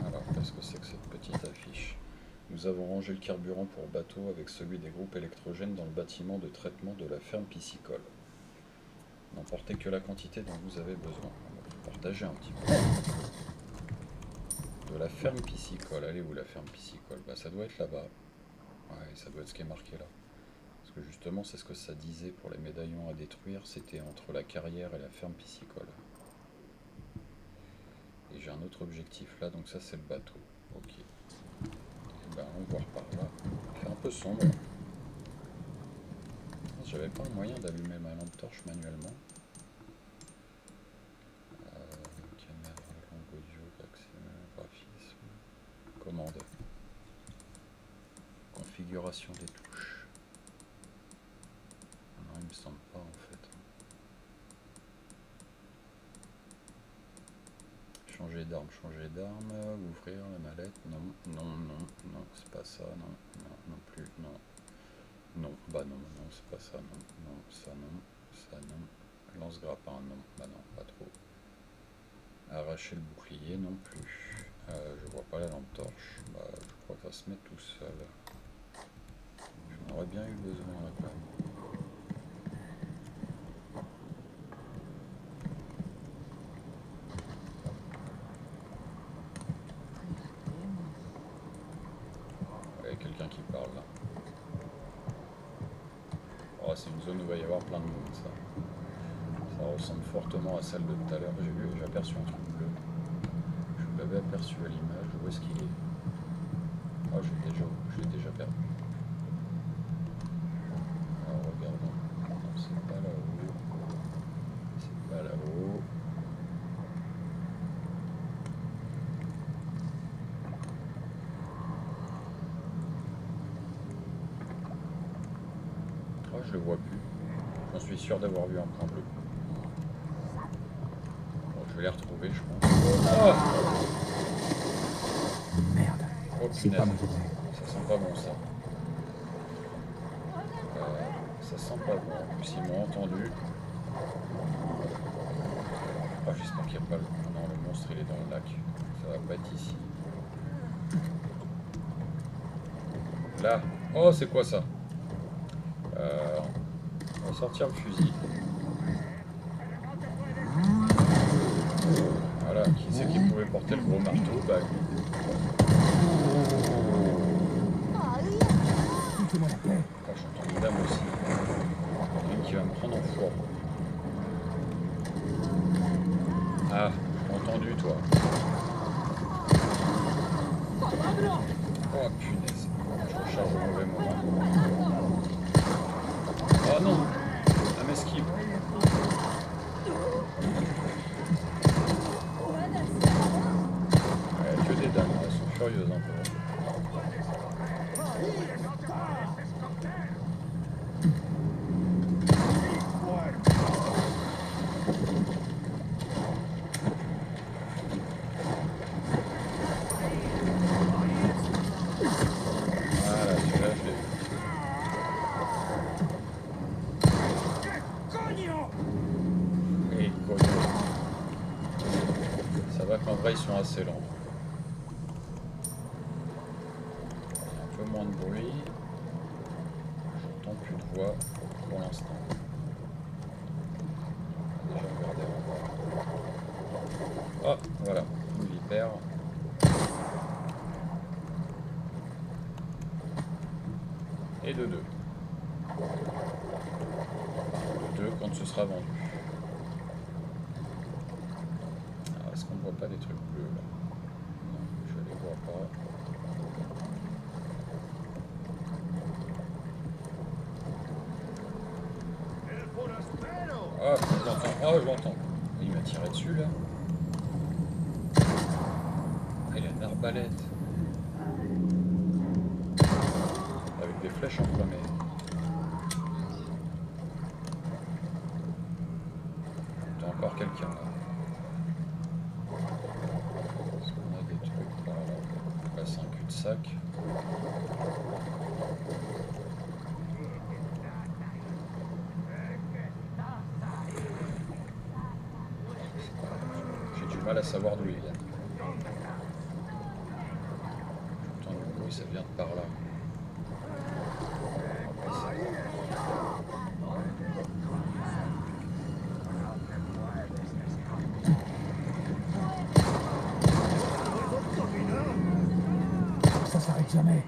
Alors, qu'est-ce que c'est que cette petite affiche? Nous avons rangé le carburant pour bateau avec celui des groupes électrogènes dans le bâtiment de traitement de la ferme piscicole. N'emportez que la quantité dont vous avez besoin. On va partager un petit peu. De la ferme piscicole. Elle est où la ferme piscicole? Bah ça doit être là-bas. Ouais, ça doit être ce qui est marqué là. Parce que justement, c'est ce que ça disait pour les médaillons à détruire. C'était entre la carrière et la ferme piscicole. Et j'ai un autre objectif là, donc ça c'est le bateau. Ok. Et ben on va voir par là. Il fait un peu sombre. J'avais pas le moyen d'allumer ma lampe torche manuellement. Caméra, langue audio, accès, graphisme, commande. Configuration des touches. Non, il me semble pas en fait. Changer d'arme, ouvrir la mallette, non, c'est pas ça, non plus, non, bah non, c'est pas ça, non, ça non, lance-grappin, non, bah non, pas trop. Arracher le bouclier, non plus. Je vois pas la lampe torche, bah je crois que ça se met tout seul. J'en aurais bien eu besoin là quand même. Quelqu'un qui parle là. Oh, c'est une zone où il va y avoir plein de monde, ça. Ça ressemble fortement à celle de tout à l'heure. J'ai aperçu un truc bleu. Je l'avais aperçu à l'image. Où est-ce qu'il est? Oh, je l'ai déjà perdu. Alors regardons. Non, c'est pas là-haut. C'est pas là-haut. Je le vois plus. J'en suis sûr d'avoir vu un point bleu. Bon, je vais les retrouver, je pense. Oh, Merde. oh C'est punaise. pas mon tour. Ça sent pas bon ça. Ça sent pas bon. En plus, ils m'ont entendu. Ah, j'espère qu'il n'y a pas le... Non, le monstre il est dans le lac. Ça va pas être ici. Là. Oh, c'est quoi ça? On va sortir le fusil. Voilà, qui c'est qui pouvait porter le gros marteau? Bah lui. Foutez-moi la paix. Ah, j'entends une dame aussi. Il y en a une qui va me prendre en four. Ah, j'ai entendu toi. Oh punaise. Je recharge au mauvais moment. Oh non! Elle m'esquive. Ouais, que des dames, elles sont furieuses un peu. Voilà, celui-là je l'ai vu. Et cognons. Ça va qu'en vrai ils sont assez lents. Il y a un peu moins de bruit. J'entends plus de voix pour l'instant. Déjà regardez encore. Ah voilà, une vipère. Et de 2. De 2 quand ce sera vendu. Alors, est-ce qu'on ne voit pas des trucs bleus là? Non, je les vois pas. Ah, je l'entends. Ah, je l'entends. Il m'a tiré dessus là. Ah, il a une arbalète. Avec des flèches enflammées. T'as encore quelqu'un là. Est-ce qu'on a des trucs par là? Là c'est un cul-de-sac. J'ai du mal à savoir d'où ils viennent. J'entends du bruit ça vient de par là. On va passer. Ça s'arrête jamais.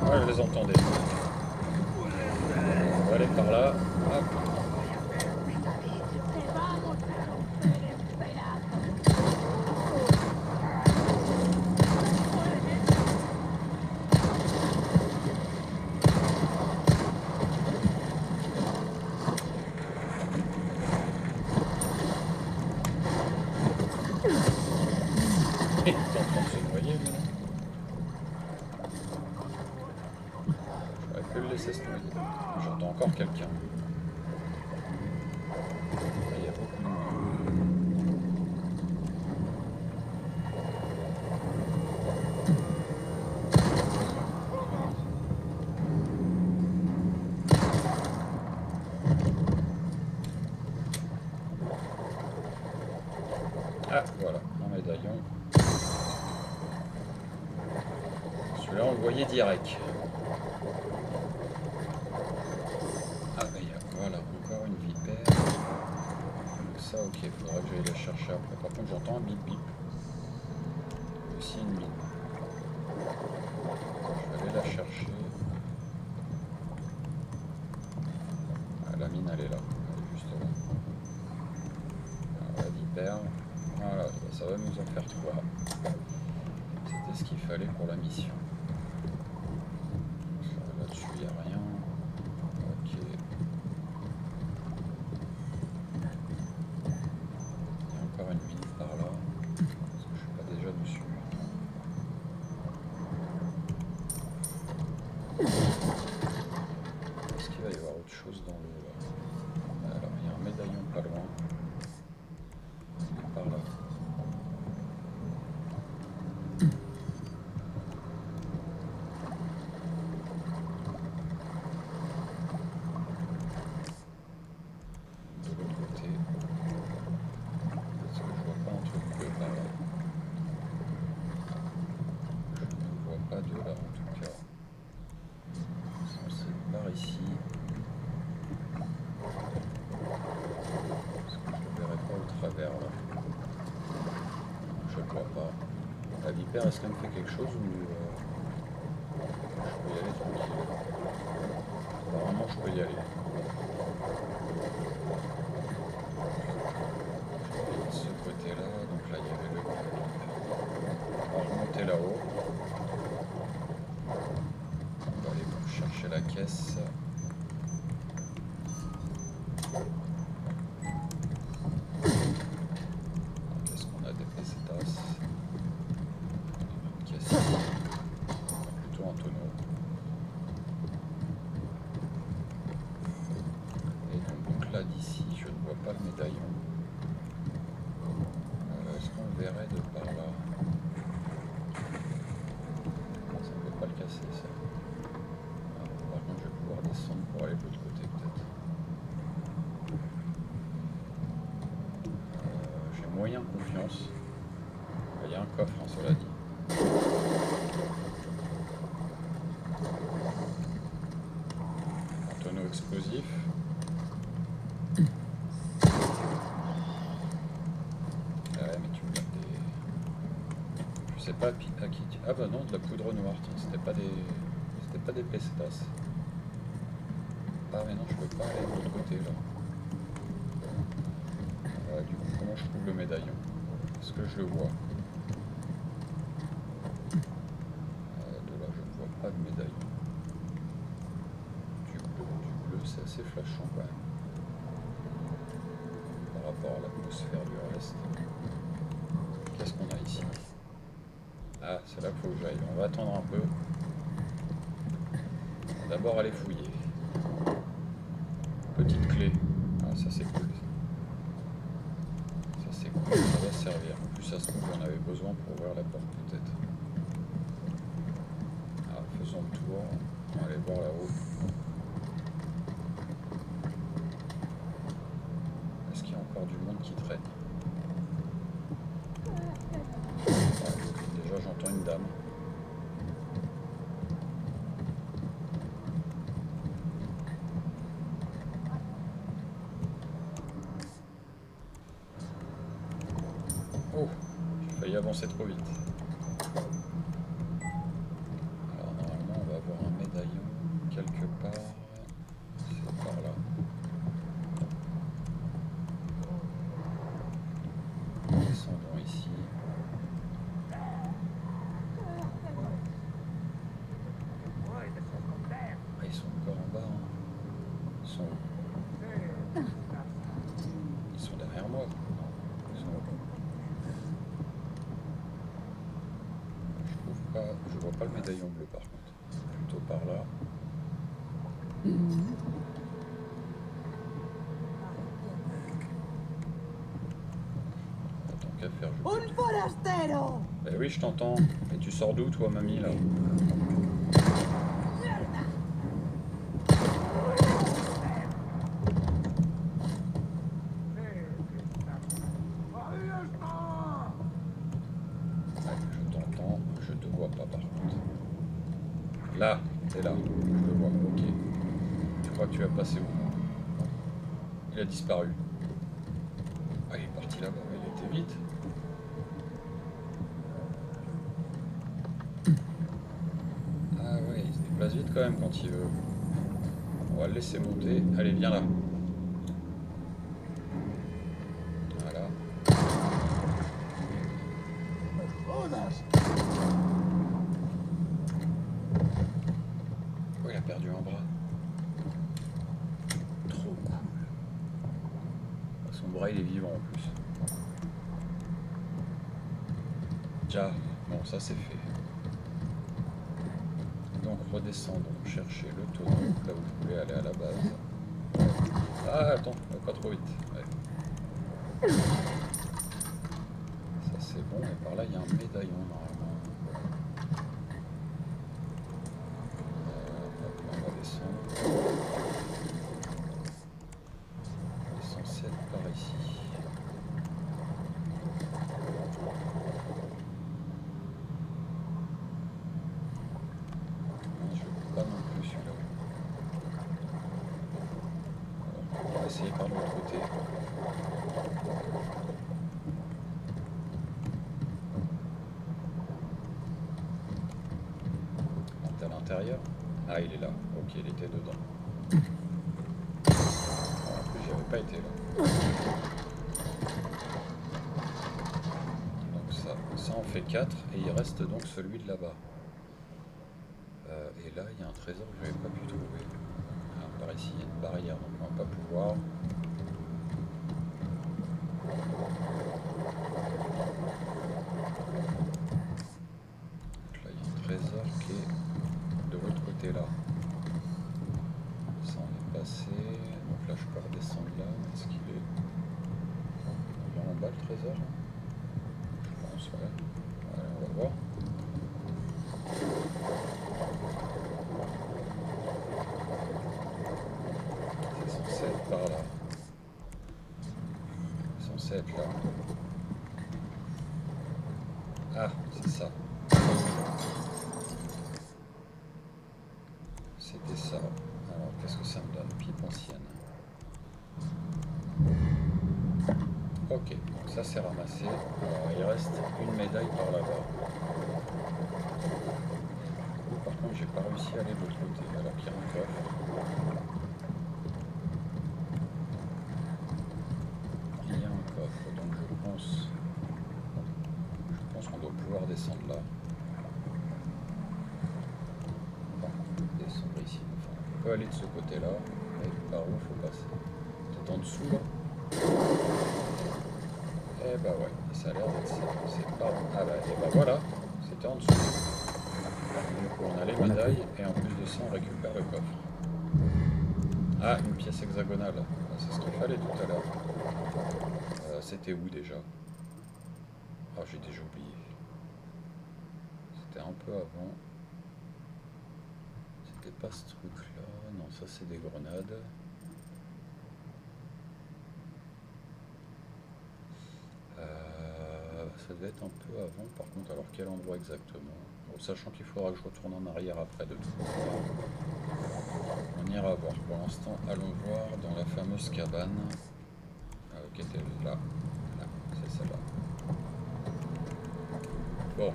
Ouais, je les entendais. On va aller par là. Hop. Il est en train de se noyer, lui, là. J'aurais pu le laisser se noyer. J'entends encore quelqu'un. Ah, il y a beaucoup de monde. Ah, voilà, un médaillon. Celui-là, on le voyait direct. Ah, ben, voilà, encore une vipère. Donc ça, ok, faudra que j'aille la chercher après. Par contre, j'entends un bip bip. Aussi une mine. Je vais aller la chercher. Ah, la mine, elle est là. Elle est juste là. Alors, la vipère. Voilà, ça va nous en faire 3. C'était ce qu'il fallait pour la mission. Là-dessus, il n'y a rien. Ok. Il y a encore une mine par là. Parce que je suis pas déjà dessus. Est-ce qu'il va y avoir autre chose dans l'eau là? Alors, il y a un médaillon pas loin. Par là. De l'autre côté. Est-ce que je vois pas un truc bleu par là? Je ne vois pas de là en tout cas. C'est censé être par ici. Est-ce que je ne verrai pas au travers là? Je ne vois pas. La vipère, est-ce qu'elle me fait quelque chose ou je peux y aller tranquille? Apparemment, je peux y aller. De ce côté-là, donc là, il y avait le bip. On va remonter là-haut. On va aller chercher la caisse. Qu'est-ce qu'on a des pesetas? Une caisse. Plutôt un tonneau. Et donc là d'ici, je ne vois pas le médaillon. Est-ce qu'on le verrait de par là? Ça ne peut pas le casser ça. Par contre, je vais pouvoir descendre pour aller de l'autre côté peut-être. J'ai moyen confiance. Il y a un coffre, hein, cela dit. Un tonneau explosif. Ah ouais, mais tu me donnes des... Je sais pas à qui... Ah bah non, de la poudre noire, tiens, c'était pas des pesetas. Ah mais non, je peux pas aller de l'autre côté là. Du coup, comment je trouve le médaillon? Est-ce que je le vois? De là, je ne vois pas de médaillon. Du bleu, c'est assez flashant quand même. Par rapport à l'atmosphère du reste. Qu'est-ce qu'on a ici? Ah, c'est là qu'il faut que j'aille. On va attendre un peu. On va d'abord aller fouiller. Petite clé. Ah, ça c'est cool. Ça c'est cool, ça va servir. En plus, ça se trouve, j'en avais besoin pour ouvrir la porte peut-être. Alors, faisons le tour. On va aller voir là-haut. dame. Oh, j'ai failli avancer trop vite. Alors normalement on va avoir un médaillon quelque part. C'est par là. Descendons ici. Ah, ils sont encore en bas. Hein. Ils sont où? Ils sont derrière moi. Non, ils sont là-bas. Je vois pas le médaillon bleu par contre. Plutôt par là. Tant qu'à faire, je ¡Un forastero! Ben oui, je t'entends. Et tu sors d'où, toi, mamie, là? Ouais, je t'entends, je te vois pas, par contre. Là, t'es là. Je te vois, ok. Tu crois que tu vas passer où? Il a disparu. Ah, il est parti là-bas, il était vite. Ah ouais, il se déplace vite quand même quand il veut. On va le laisser monter. Allez, viens là. Voilà. Oh, il a perdu un bras. Trop cool. Son bras, il est vivant en plus. Tiens, bon, ça c'est fait. Donc redescendons, chercher le tonneau, là où je voulais aller à la base. Ah, attends, pas trop vite. Ouais. Ça c'est bon, et par là il y a un médaillon normalement. Hop, on va descendre. Il est censé être par ici. Non, je ne veux pas non plus celui-là. Alors, on va essayer par l'autre côté. À l'intérieur. Ah, il est là. Ok, il était dedans. En plus, j'y avais pas été là. Donc ça en fait 4 et il reste donc celui de là-bas. Et là, il y a un trésor que je n'avais pas pu trouver. Alors, par ici, il y a une barrière, donc on va pas pouvoir. Donc là, il y a un trésor qui est de l'autre côté là. Ça, on est passé. Donc là, je peux redescendre là. Est-ce qu'il est là en bas le trésor? Je pense, ouais. Allez, on va voir. C'est censé être par là. C'est censé être là. Ah, c'est ça. C'était ça. Alors, qu'est-ce que ça me donne? Pipe ancienne. Ok, donc ça c'est ramassé. Alors, il reste une médaille par là-bas. Par contre, j'ai pas réussi à aller de l'autre côté, alors qu'il y a un coffre. Il y a un coffre, donc je pense qu'on doit pouvoir descendre là. Bon, on peut descendre ici. Enfin, on peut aller de ce côté-là. Et par où il faut passer? Peut-être en dessous là? Eh bah ouais, ça a l'air d'être ça. C'est pas... Ah bah, et bah voilà, c'était en dessous. Donc on a les médailles et en plus de ça on récupère le coffre. Ah, une pièce hexagonale. C'est ce qu'il fallait tout à l'heure. C'était où déjà? Ah, j'ai déjà oublié. C'était un peu avant. C'était pas ce truc là. Non, ça c'est des grenades. ça devait être un peu avant. Par contre, alors quel endroit exactement? Bon, sachant qu'il faudra que je retourne en arrière après de tout. On ira voir. Pour l'instant, allons voir dans la fameuse cabane qui était là. Là, c'est celle-là. Bon.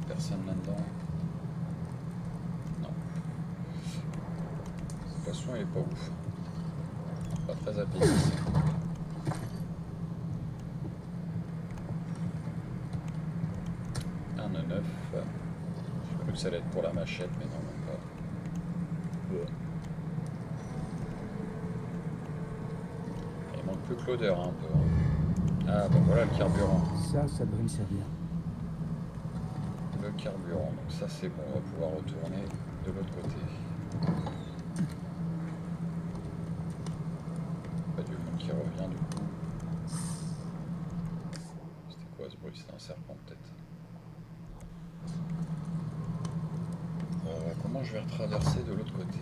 Personne là-dedans. Non. Le poisson il est pas ouf. Pas très appétissant. Un 9. J'ai cru que ça allait être pour la machette, mais non, même pas. Ouais. Il manque plus que l'odeur un peu. Ah ben voilà le carburant. Ça devrait me servir. Le carburant, donc ça c'est bon, on va pouvoir retourner de l'autre côté. Pas du monde qui revient du coup. C'était quoi ce bruit? C'était un serpent peut-être. Comment je vais retraverser de l'autre côté?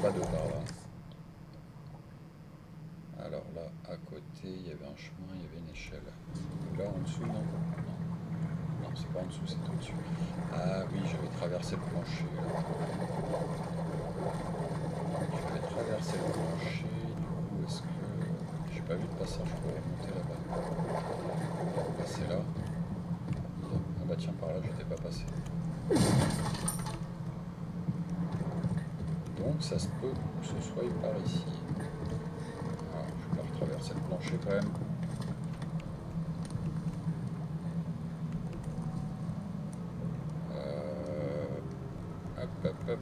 Pas de par là. Alors là, à côté, il y avait un chemin, il y avait une échelle. Là, en dessous, non. Non, c'est pas en dessous, c'est au-dessus. Ah oui, je vais traverser le plancher. Là. Je vais traverser le plancher. Du coup, est-ce que... J'ai pas vu de passage pour remonter là-bas. On va passer là. Ah bah tiens, par là, j'étais pas passé. Donc ça se peut que ce soit par ici. Alors, je vais retraverser le plancher quand même. Hop,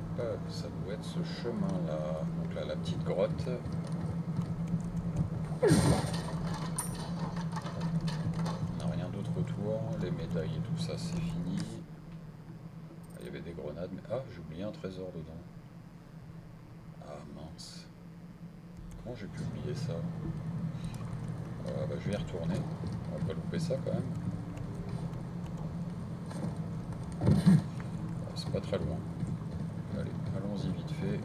ça doit être ce chemin-là. Donc là, la petite grotte. On n'a rien d'autre autour. Les médailles et tout ça, c'est fini. Il y avait des grenades, mais... Ah, j'ai oublié un trésor dedans. Ah mince. Comment j'ai pu oublier ça? Bah, je vais y retourner. On va pas louper ça quand même. C'est pas très loin. Allez, allons-y vite fait.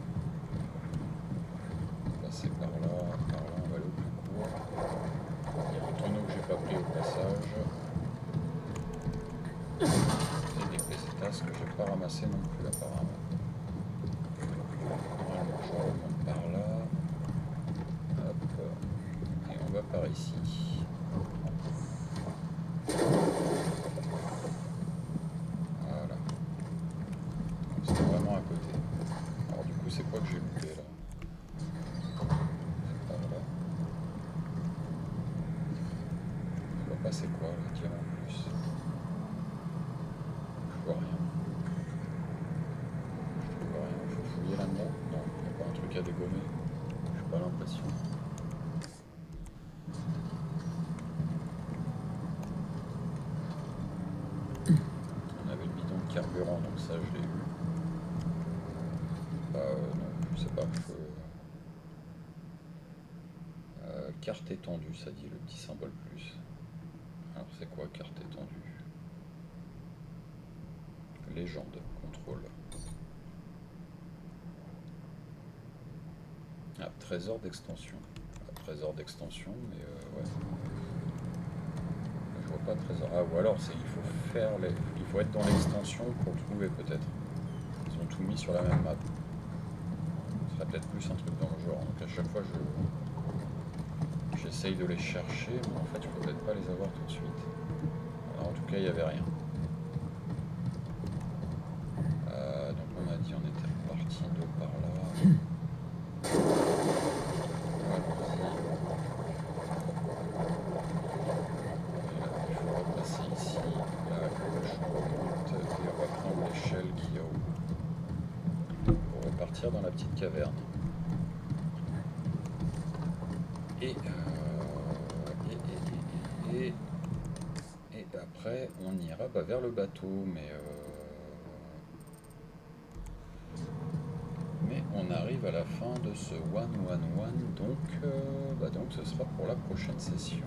Passer par là, on va aller au plus court. Il y a le tonneau que j'ai pas pris au passage. Et des pesetas que j'ai pas ramassé non plus apparemment. Je remonte par là. Hop. Et on va par ici. Voilà. C'est vraiment à côté. Alors du coup, c'est quoi que j'ai loupé là? Par là. Je vois pas c'est quoi là, tiens en plus. Je vois rien. Il faut fouiller là-dedans. Non, il n'y a pas un truc à dégommer. J'ai pas l'impression. On avait le bidon de carburant, donc ça je l'ai eu. Non, je sais pas. Carte étendue, ça dit le petit symbole plus. Alors c'est quoi carte étendue? Légende, contrôle. Ah, trésor d'extension. Ah, trésor d'extension, mais ouais. Je vois pas de trésor. Ah, ou alors il faut faire il faut être dans l'extension pour le trouver peut-être. Ils ont tout mis sur la même map. Ce serait peut-être plus un truc dans le genre. Donc à chaque fois j'essaye de les chercher, mais en fait je peux peut-être pas les avoir tout de suite. Alors, en tout cas il n'y avait rien. Donc on a dit on était reparti de par là. Il faut repasser ici, à gauche, on remonte et on va prendre l'échelle qui est au bout. repartir dans la petite caverne. Et après, on ira vers le bateau, mais on arrive à la fin de ce 1-1-1, donc ce sera pour la prochaine session.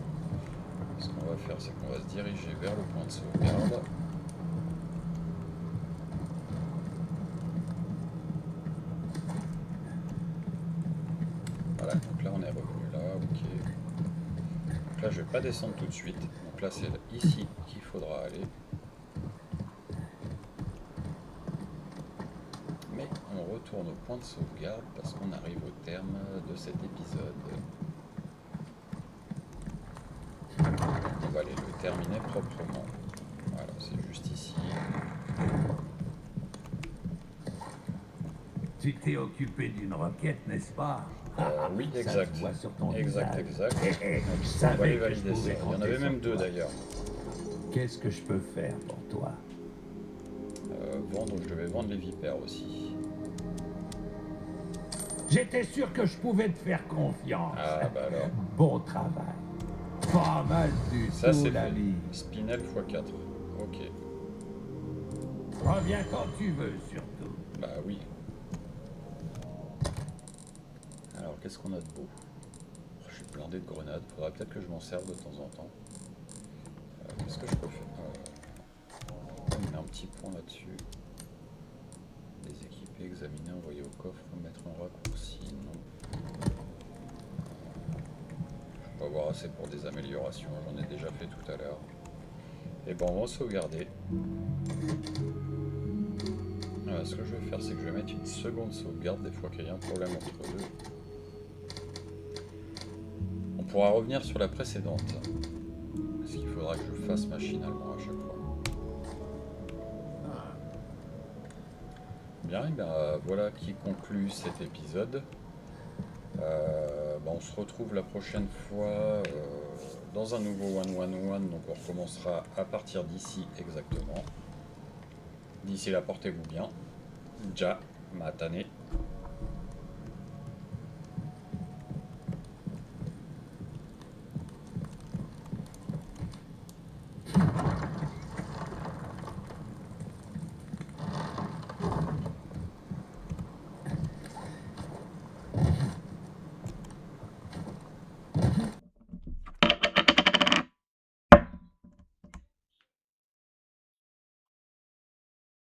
Ce qu'on va faire, c'est qu'on va se diriger vers le point de sauvegarde. Voilà, donc là on est revenu là, ok. Donc là je vais pas descendre tout de suite, donc là c'est ici qu'il faudra aller. Mais on retourne au point de sauvegarde parce qu'on arrive au terme de cet épisode. On va aller le terminer proprement. Voilà, c'est juste ici. Tu t'es occupé d'une requête, n'est-ce pas? Oui, Ça exact. se voit sur ton Exact. visage. Donc, Je on va savais aller que je valider ça. pouvais Il y en compter avait même sur deux toi. d'ailleurs. Qu'est-ce que je peux faire pour toi? Je vais vendre les vipères aussi. J'étais sûr que je pouvais te faire confiance. Ah bah alors. Bon travail. Pas mal du Ça tout, c'est fait. l'ami. Spinel x4. Ok. Reviens quand tu veux, surtout. Bah oui. Alors qu'est-ce qu'on a de beau? Je suis blindé de grenades. Faudrait peut-être que je m'en serve de temps en temps. Qu'est-ce que je peux faire? On met un petit point là-dessus. Déséquiper, examiner, envoyer au coffre, mettre en raccourci. Non. Je peux avoir assez pour des améliorations. J'en ai déjà fait tout à l'heure. Et ben on va sauvegarder. Voilà, ce que je vais faire, c'est que je vais mettre une seconde sauvegarde des fois qu'il y a un problème entre deux. On pourra revenir sur la précédente. Ce qu'il faudra que je fasse machinalement à chaque fois. Bien, et bien voilà qui conclut cet épisode. On se retrouve la prochaine fois dans un nouveau 1-1-1, donc on recommencera à partir d'ici exactement. D'ici là, portez-vous bien. Ja, matane.